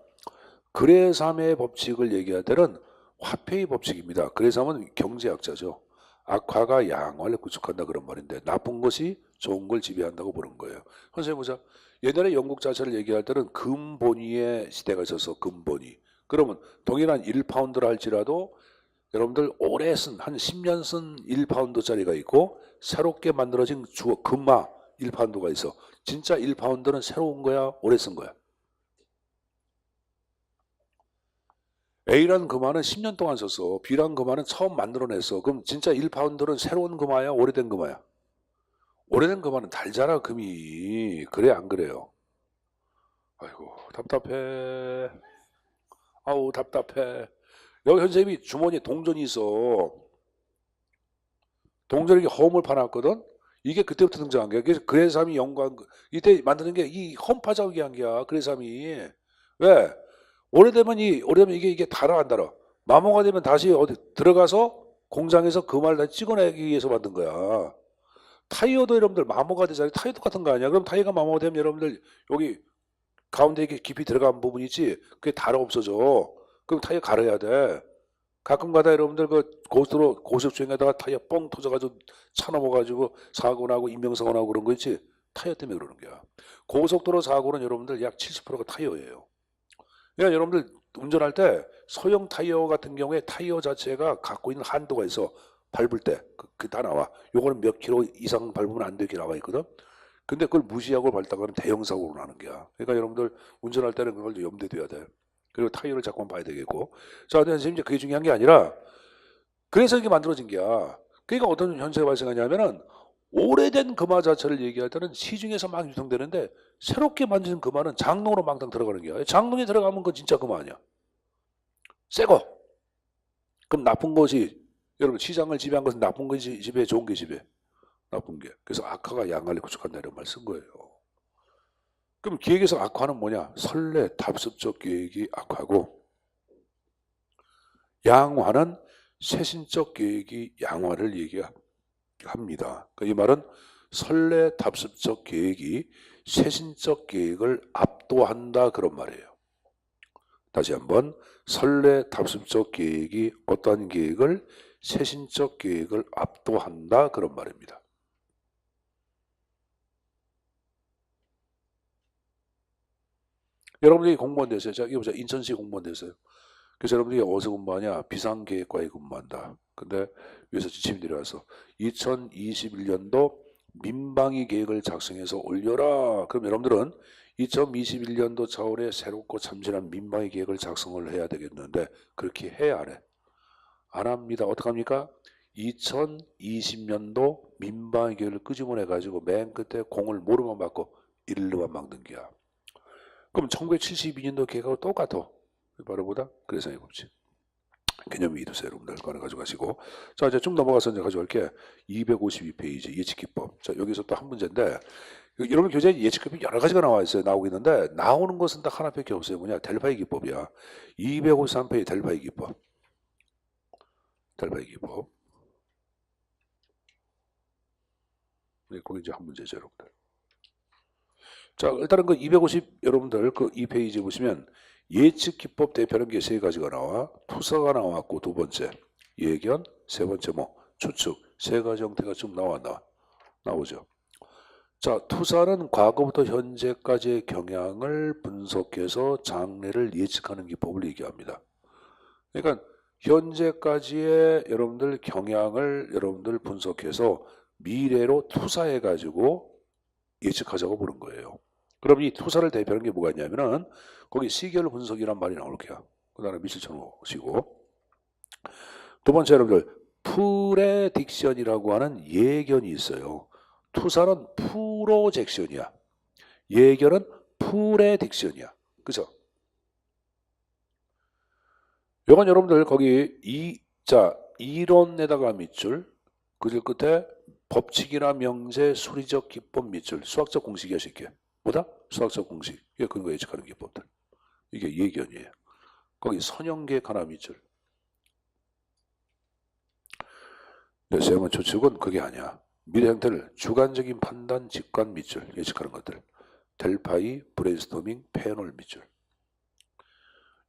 거래3의 법칙을 얘기할 때는 화폐의 법칙입니다. 거래3은 경제학자죠. 악화가 양화를 구축한다 그런 말인데 나쁜 것이 좋은 걸 지배한다고 보는 거예요. 선생님 보자. 옛날에 영국 자체를 얘기할 때는 금본위의 시대가 있어서 금본위. 그러면 동일한 1파운드를 할지라도 여러분들 오래 쓴 한 10년 쓴 1파운드짜리가 있고 새롭게 만들어진 금화 1파운드가 있어. 진짜 1파운드는 새로운 거야? 오래 쓴 거야? A라는 금화는 10년 동안 썼어. B라는 금화는 처음 만들어냈어. 그럼 진짜 1파운드는 새로운 금화야? 오래된 금화야? 오래된 금화는 달잖아 금이. 그래 안 그래요? 아이고 답답해. 아우 답답해. 여기 선생님이 주머니에 동전이 있어. 동전에 허물 파놨거든. 이게 그때부터 등장한 거야. 그래서 그래삼이 연구한 이때 만드는 게 이 험파작업이 한 거야. 그래삼이 왜? 오래되면 이게 달아 안 달아. 마모가 되면 다시 어디 들어가서 공장에서 금화를 다 찍어내기 위해서 만든 거야. 타이어도 여러분들 마모가 되잖아요. 타이어도 같은 거 아니야? 그럼 타이어가 마모가 되면 여러분들 여기 가운데 이렇게 깊이 들어간 부분 있지? 그게 다 없어져. 그럼 타이어 갈아야 돼. 가끔 가다 여러분들 그 고속도로 고속주행에다가 타이어 뻥 터져가지고 차 넘어가지고 사고 나고 인명사고 나고 그런 거 있지? 타이어 때문에 그러는 거야. 고속도로 사고는 여러분들 약 70%가 타이어예요. 그러니까 여러분들 운전할 때 소형 타이어 같은 경우에 타이어 자체가 갖고 있는 한도가 있어. 밟을 때 그 다 나와. 요거는 몇 킬로 이상 밟으면 안 되게 나와 있거든. 근데 그걸 무시하고 밟다가는 대형 사고로 나는 거야. 그러니까 여러분들 운전할 때는 그걸 염두에 둬야 돼. 그리고 타이어를 자꾸만 봐야 되겠고. 자, 근데 이제 그게 중요한 게 아니라 그래서 이게 만들어진 거야. 그러니까 어떤 현상이 발생하냐면은 오래된 금화 자체를 얘기할 때는 시중에서 막 유통되는데 새롭게 만든 금화는 장롱으로 망당 들어가는 거야. 장롱에 들어가면 그건 진짜 금화 아니야. 새 거. 그럼 나쁜 것이 여러분 시장을 지배한 것은 나쁜 것이 지배해, 좋은 게 지배해? 나쁜 게. 그래서 악화가 양알에 구축한다 이런 말 쓴 거예요. 그럼 기획에서 악화는 뭐냐? 선례, 답습적 계획이 악화고 양화는 세신적 계획이 양화를 얘기합니다. 그러니까 이 말은 선례, 답습적 계획이 세신적 계획을 압도한다 그런 말이에요. 다시 한번 선례, 답습적 계획이 어떠한 계획을 세신적 계획을 압도한다 그런 말입니다. 여러분들이 공무원 되세요. 자, 이거 보자. 인천시 공무원 되세요. 그래서 여러분들이 어디서 근무하냐? 비상계획과에 근무한다. 근데 위에서 지침이 내려와서 2021년도 민방위 계획을 작성해서 올려라. 그럼 여러분들은 2021년도 4월에 새롭고 참신한 민방위 계획을 작성을 해야 되겠는데 그렇게 해 안 해? 안 합니다. 어떡합니까? 2020년도 민방위 계획을 끄집어내가지고 맨 끝에 공을 모르만 받고 일르만 막는 거야. 그럼 1972년도 계획하고 똑같아. 바로 보다? 그래서 해봅시. 개념이 있으세요, 여러분들. 그거 가져가시고. 자, 이제 쭉 넘어가서 이제 가져갈게. 252페이지 예측기법. 자, 여기서 또 한 문제인데, 여러분 교재에 예측기법이 여러 가지가 나와 있어요. 나오고 있는데, 나오는 것은 딱 하나밖에 없어요. 뭐냐? 델파이 기법이야. 253페이지 델파이 기법. 델파이 기법. 네, 거기 이제 한 문제죠, 여러분들. 자, 일단은 그 250 여러분들 그 2페이지 보시면 예측 기법 대표는 게 세 가지가 나와. 투사가 나왔고 두 번째 예견, 세 번째 뭐 추측, 세 가지 형태가 좀 나오죠. 자, 투사는 과거부터 현재까지의 경향을 분석해서 장래를 예측하는 기법을 얘기합니다. 그러니까 현재까지의 여러분들 경향을 여러분들 분석해서 미래로 투사해 가지고 예측하자고 보는 거예요. 그럼 이 투사를 대표하는 게 뭐가 있냐면은 거기 시결 분석이란 말이 나올 거야. 그 다음에 밑을 쳐놓으시고 두 번째 여러분들 프레딕션이라고 하는 예견이 있어요. 투사는 프로젝션이야. 예견은 프레딕션이야. 그죠? 이건 여러분들 거기 이론에다가 밑줄 그들 끝에 법칙이나 명제, 수리적 기법 밑줄, 수학적 공식이야 쉽게. 뭐다? 수학적 공식. 이게 그런 거 예측하는 기법들. 이게 예견이에요. 거기 선형계획 하나 밑줄. 네, 세 번째 추측은 그게 아니야. 미래 형태를 주관적인 판단, 직관 밑줄 예측하는 것들. 델파이, 브레인스토밍, 패널 밑줄.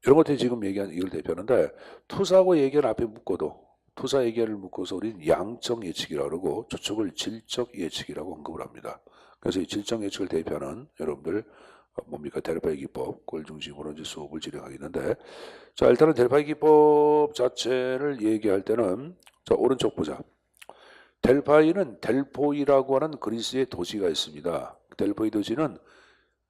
이런 것들이 지금 얘기한 이걸 대표하는데 투사하고 예견 앞에 묶어도 투사 예견을 묶어서 우리는 양적 예측이라고 그러고 추측을 질적 예측이라고 언급을 합니다. 그래서 이 질적 예측을 대표하는 여러분들 뭡니까? 델파이 기법, 그걸 중심으로 이제 수업을 진행하겠는데 자, 일단은 델파이 기법 자체를 얘기할 때는 자, 오른쪽 보자. 델파이는 델포이라고 하는 그리스의 도시가 있습니다. 델포이 도시는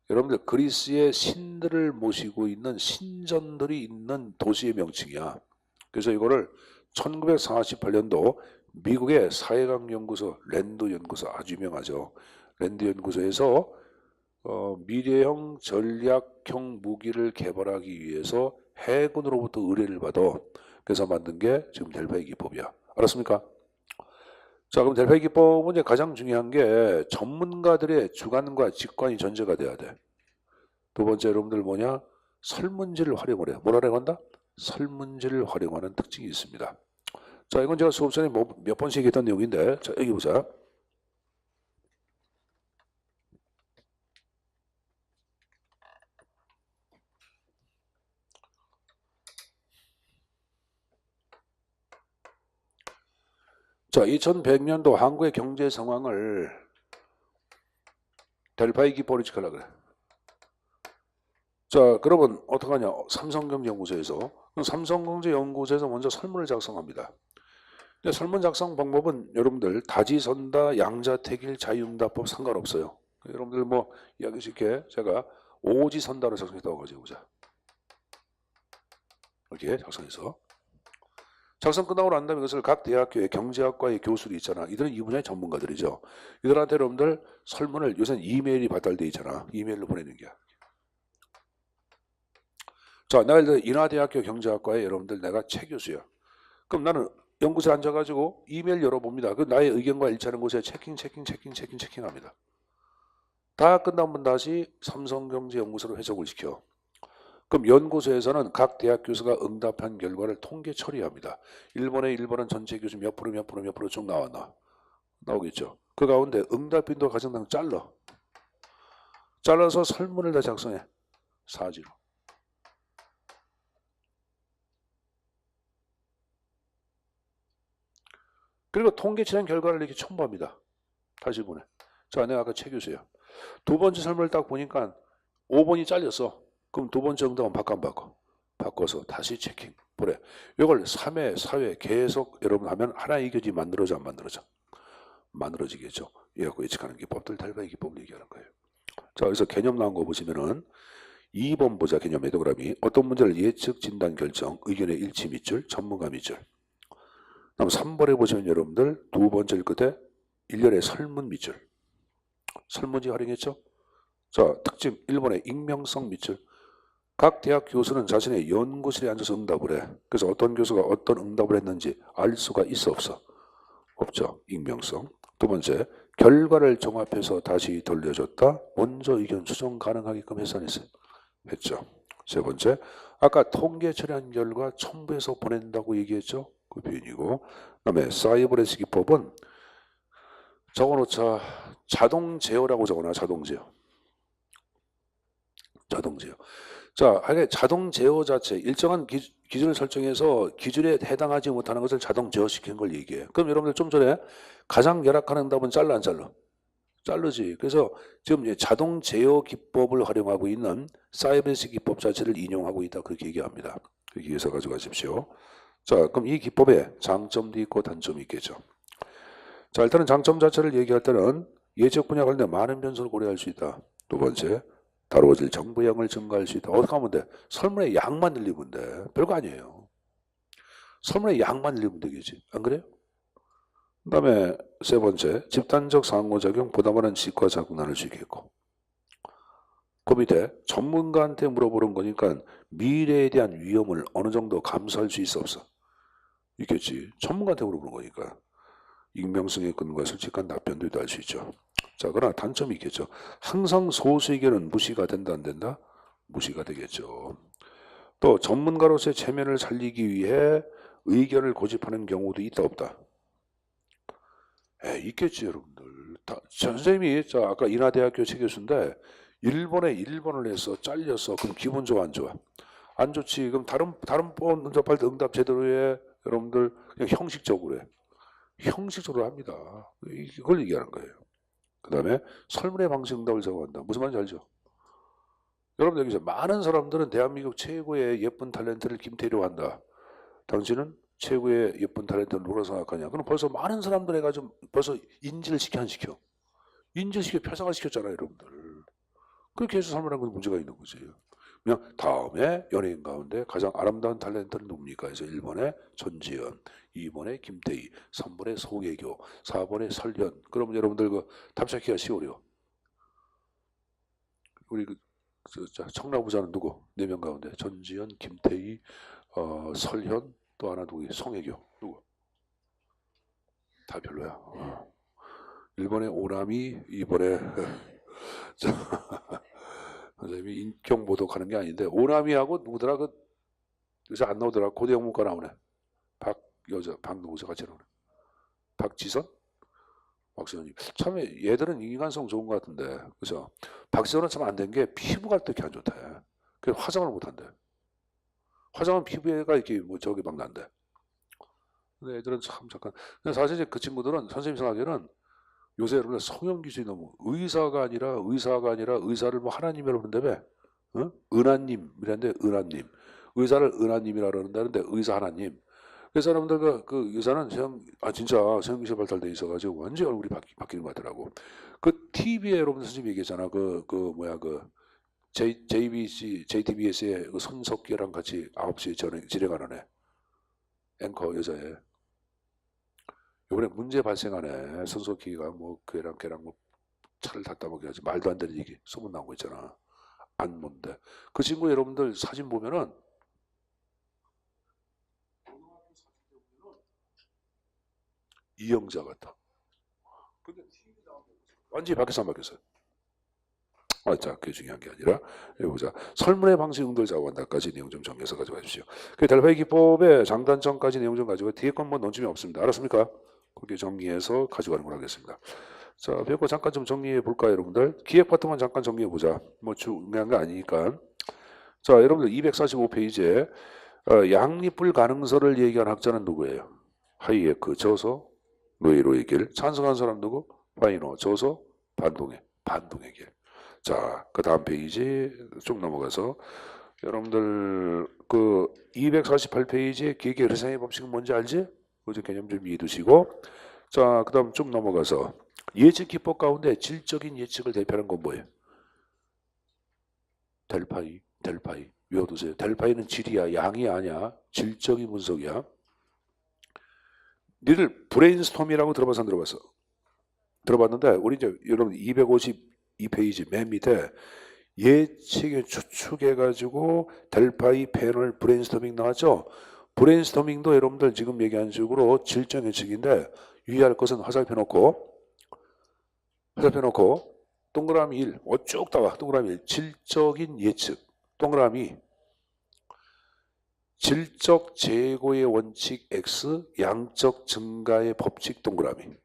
여러분들 그리스의 신들을 모시고 있는 신전들이 있는 도시의 명칭이야. 그래서 이거를 1948년도 미국의 사회과학연구소 랜드 연구소 아주 유명하죠. 랜드 연구소에서 미래형 전략형 무기를 개발하기 위해서 해군으로부터 의뢰를 받아 그래서 만든 게 지금 델파이 기법이야. 알았습니까? 자, 그럼 델파이 기법은 이제 가장 중요한 게 전문가들의 주관과 직관이 전제가 돼야 돼. 두 번째 여러분들 뭐냐? 설문지를 활용을 해요. 뭘 활용한다? 설문지를 활용하는 특징이 있습니다. 자, 이건 제가 수업 전에 몇 번씩 얘기했던 내용인데 자, 여기 보자. 자, 2100년도 한국의 경제 상황을 델파이 기법으로 측하려고 그래. 자, 그러면 어떡하냐? 삼성경제연구소에서. 삼성경제연구소에서 먼저 설문을 작성합니다. 설문 작성 방법은 여러분들 다지선다, 양자택일, 자유응답법 상관없어요. 여러분들 뭐 이야기 쉽게 제가 오지선다로 작성했다고 가져보자. 이렇게 작성해서 작성 끝나고 난 다음에 이것을 각 대학교의 경제학과의 교수들이 있잖아. 이들은 이 분야의 전문가들이죠. 이들한테 여러분들 설문을 요새는 이메일이 발달돼 있잖아. 이메일로 보내는 게야. 자, 내가 인하대학교 경제학과에 여러분들 내가 최 교수야. 그럼 나는 연구소에 앉아가지고 이메일 열어봅니다. 그 나의 의견과 일치하는 곳에 체킹합니다. 다 끝나면 다시 삼성경제연구소로 해석을 시켜. 그럼 연구소에서는 각 대학 교수가 응답한 결과를 통계 처리합니다. 1번은 전체 교수 몇 프로 쭉 나오겠죠. 그 가운데 응답 빈도 가정당 잘라서 설문을 다 작성해. 사지로. 그리고 통계 처리한 결과를 이렇게 첨부합니다. 다시 보내. 자, 내가 아까 최 교수야. 두 번째 설문을 딱 보니까 5번이 잘렸어. 그럼 두 번째 응답은 바꿔 안 바꿔? 바꿔서 다시 체킹. 보내. 이걸 3회, 4회 계속 여러분 하면 하나의 이교지 만들어져 안 만들어져? 만들어지겠죠. 이래갖고 예측하는 기법들, 델파이 기법을 얘기하는 거예요. 자, 그래서 개념 나온 거 보시면은 2번 보자. 개념 에도그램이 어떤 문제를 예측, 진단, 결정, 의견의 일치 밑줄, 전문가 밑줄. 다음 3번에 보시면 여러분들 두 번째 끝에 일련의 설문 밑줄. 설문지 활용했죠? 자, 특징 1번의 익명성 밑줄. 각 대학 교수는 자신의 연구실에 앉아서 응답을 해. 그래서 어떤 교수가 어떤 응답을 했는지 알 수가 있어 없어? 없죠. 익명성. 두 번째, 결과를 종합해서 다시 돌려줬다. 먼저 의견 수정 가능하게끔 해서 했죠. 세 번째, 아까 통계 처리한 결과 첨부해서 보낸다고 얘기했죠. 그 표현이고. 그 다음에 사이버레스 기법은 적어놓자. 자동 제어라고 적어놔. 자동 제어. 자, 하게 자동 제어 자체 일정한 기준을 설정해서 기준에 해당하지 못하는 것을 자동 제어시키는 걸 얘기해요. 그럼 여러분들 좀 전에 가장 열악한 응답은 잘라 안 잘라? 자르지. 그래서 지금 자동 제어 기법을 활용하고 있는 사이버레스 기법 자체를 인용하고 있다. 그렇게 얘기합니다. 그렇게 해서 가져가십시오. 자, 그럼 이 기법에 장점도 있고 단점이 있겠죠. 자, 일단은 장점 자체를 얘기할 때는 예측 분야 관련된 많은 변수를 고려할 수 있다. 두 번째, 다루어질 정보량을 증가할 수 있다. 어떻게 하면 돼? 설문의 양만 늘리면 돼. 별거 아니에요. 설문의 양만 늘리면 되겠지. 안 그래요? 그 다음에 세 번째, 집단적 상호작용, 보다 많은 지식과 자극 나눌 수 있겠고. 그 밑에 전문가한테 물어보는 거니까 미래에 대한 위험을 어느 정도 감수할 수 있어 없어? 있겠지. 전문가한테 물어보는 거니까. 익명성의 근거와 솔직한 답변도 할 수 있죠. 자, 그러나 단점이 있겠죠. 항상 소수 의견은 무시가 된다 안 된다? 무시가 되겠죠. 또 전문가로서의 체면을 살리기 위해 의견을 고집하는 경우도 있다 없다? 있겠지 여러분들. 선생님이 아까 인하대학교 최 교수인데 일본에 1번을 해서 잘렸어. 그럼 기분 좋아 안 좋아? 안 좋지. 그럼 다른 번 응답할 때 응답 제대로 해. 여러분들 그냥 형식적으로 해. 형식적으로 합니다. 이걸 얘기하는 거예요. 그 다음에 설문의 방식 응답을 적어간다. 무슨 말인지 알죠? 여러분 여기서 많은 사람들은 대한민국 최고의 예쁜 탤런트를 김태리로 한다. 당신은 최고의 예쁜 탤런트를 누구라고 생각하냐? 그럼 벌써 많은 사람들 해가지고 벌써 인지를 시켜 안 시켜? 인지를 시켜 표상을 시켰잖아요 여러분들. 그렇게 해서 설문한 건 문제가 있는 거지. 그냥 다음에 연예인 가운데 가장 아름다운 탤런트는 누굽니까? 해서 1번에 전지현, 2번에 김태희, 3번에 송혜교, 4번에 설현. 그러면 여러분들 그 답 찾기가 쉬워요. 우리 청라부자는 누구? 4명 가운데 전지현, 김태희, 설현, 또 하나 누구? 송혜교. 누구? 다 별로야. 1번에 오남이, 2번에 선생님이 인격 모독하는 게 아닌데 오남이하고 누구더라? 그 요새 안 나오더라. 고대영문과 나오네. 박노자 같이 나오네. 박지선? 박지선이 참 얘들은 인간성 좋은 것 같은데 그죠? 박지선은 참 안 된 게 피부가 특히 안 좋대. 그래서 화장을 못 한대. 화장은 피부가 이렇게 뭐 저기 막 난대. 근데 애들은 참 잠깐. 근데 사실 이제 그 친구들은 선생님 생각에는 요새 여러분들 성형 기술이 너무 의사가 아니라 의사를 뭐 하나님이라고 그런다며. 어? 은하님이란데 은하님. 의사를 은하님이라 그러는데 의사 하나님. 그래서 사람들 그 의사는 진짜 성형 기술 발달돼 있어가지고 완전 얼굴이 바뀌는 것 같더라고. 그 TV에 여러분 선생님 얘기했잖아. JTBS의 그 손석희랑 같이 9시에 진행하는 애. 앵커 여자애. 이번에 문제 발생하네. 손석희가 뭐 걔랑 뭐 차를 탔다 먹게 하지 말도 안 되는 얘기 소문 나온 거 있잖아. 안몬데 그 친구 여러분들 사진 보면은 이영자 같아. 근데 완전히 밖에서 안 바뀌었어요. 자, 그게 중요한 게 아니라 여기 보자. 설문의 방식 응돌 자원다까지 내용 좀 정리해서 가져가 주십시오. 그 델파이 기법의 장단점까지 내용 좀 가지고 뒤에 건 뭐 논점이 없습니다. 알았습니까? 그렇게 정리해서 가져가는 걸 하겠습니다. 자, 배우고 잠깐 좀 정리해 볼까요, 여러분들? 기획 파트만 잠깐 정리해 보자. 뭐 중요한 거 아니니까. 자, 여러분들 245페이지에 양립불 가능설을 얘기한 학자는 누구예요? 하이에크 저서 로이로의 길. 찬성한 사람 누구? 파이너 저서 반동의 길. 자, 그 다음 페이지 쭉 넘어가서 여러분들 그 248페이지에 기계 회상의 법칙은 뭔지 알지? 그 개념 좀 이해해 두시고, 자, 그 다음 쭉 넘어가서 예측 기법 가운데 질적인 예측을 대표하는 건 뭐예요? 델파이 외워두세요. 델파이는 질이야, 양이 아니야. 질적인 분석이야. 니들 브레인스톰이라고 들어봐서 안 들어봤어? 들어봤는데 우리 이제 여러분 252페이지 맨 밑에 예측에 추측해가지고 델파이 패널 브레인스토밍 나왔죠? 브레인스토밍도 여러분들 지금 얘기한 식으로 질적 예측인데 유의할 것은 화살표 놓고 동그라미 1, 쭉 따와. 동그라미 1, 질적인 예측. 동그라미 질적 제고의 원칙 X, 양적 증가의 법칙 동그라미.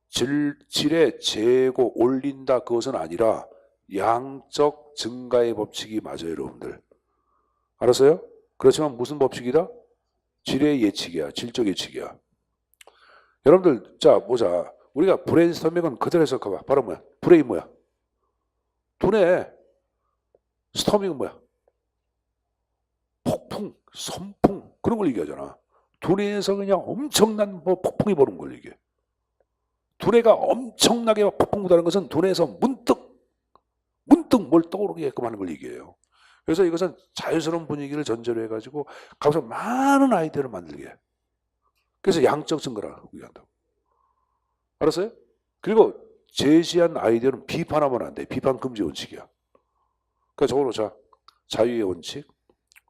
질의 제고 올린다 그것은 아니라 양적 증가의 법칙이 맞아요, 여러분들. 알았어요? 그렇지만 무슨 법칙이다? 질의 예측이야. 질적 예측이야. 여러분들 자 보자. 우리가 브레인스토밍은 그대로 해석해봐. 바로 뭐야? 브레인 뭐야? 두뇌. 스토밍은 뭐야? 폭풍, 선풍 그런 걸 얘기하잖아. 두뇌에서 그냥 엄청난 뭐 폭풍이 보는 걸 얘기해. 두뇌가 엄청나게 폭풍 보다는 것은 두뇌에서 문득 뭘 떠오르게끔 하는 걸 얘기해요. 그래서 이것은 자유스러운 분위기를 전제로 해가지고 가서 많은 아이디어를 만들게 해. 그래서 양적 증거라고 얘기한다고. 알았어요? 그리고 제시한 아이디어는 비판하면 안 돼. 비판 금지 원칙이야. 그러니까 저거로 자, 자유의 원칙,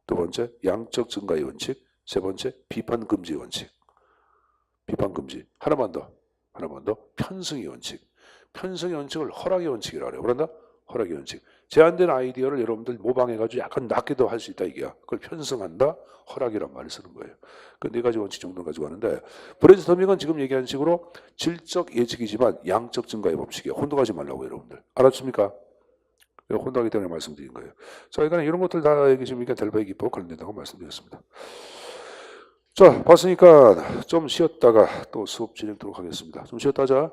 두 번째 양적 증가의 원칙, 세 번째 비판 금지 원칙. 비판 금지. 하나만 더. 편승의 원칙. 편승의 원칙을 허락의 원칙이라고 그래요. 그런다? 허락의 원칙. 제한된 아이디어를 여러분들 모방해가지고 약간 낮게도 할 수 있다 이게야. 그걸 편승한다, 허락이란 말을 쓰는 거예요. 그 네 가지 원칙 정도를 가지고 하는데 브레인스토밍은 지금 얘기한 식으로 질적 예측이지만 양적 증가의 법칙이야. 혼동하지 말라고 여러분들. 알았습니까? 혼동하기 때문에 말씀드린 거예요. 자, 그러니까 이런 것들 다 지금 델파이 기법 관련된다고 말씀드렸습니다. 자, 봤으니까 좀 쉬었다가 또 수업 진행하도록 하겠습니다. 좀 쉬었다 하자.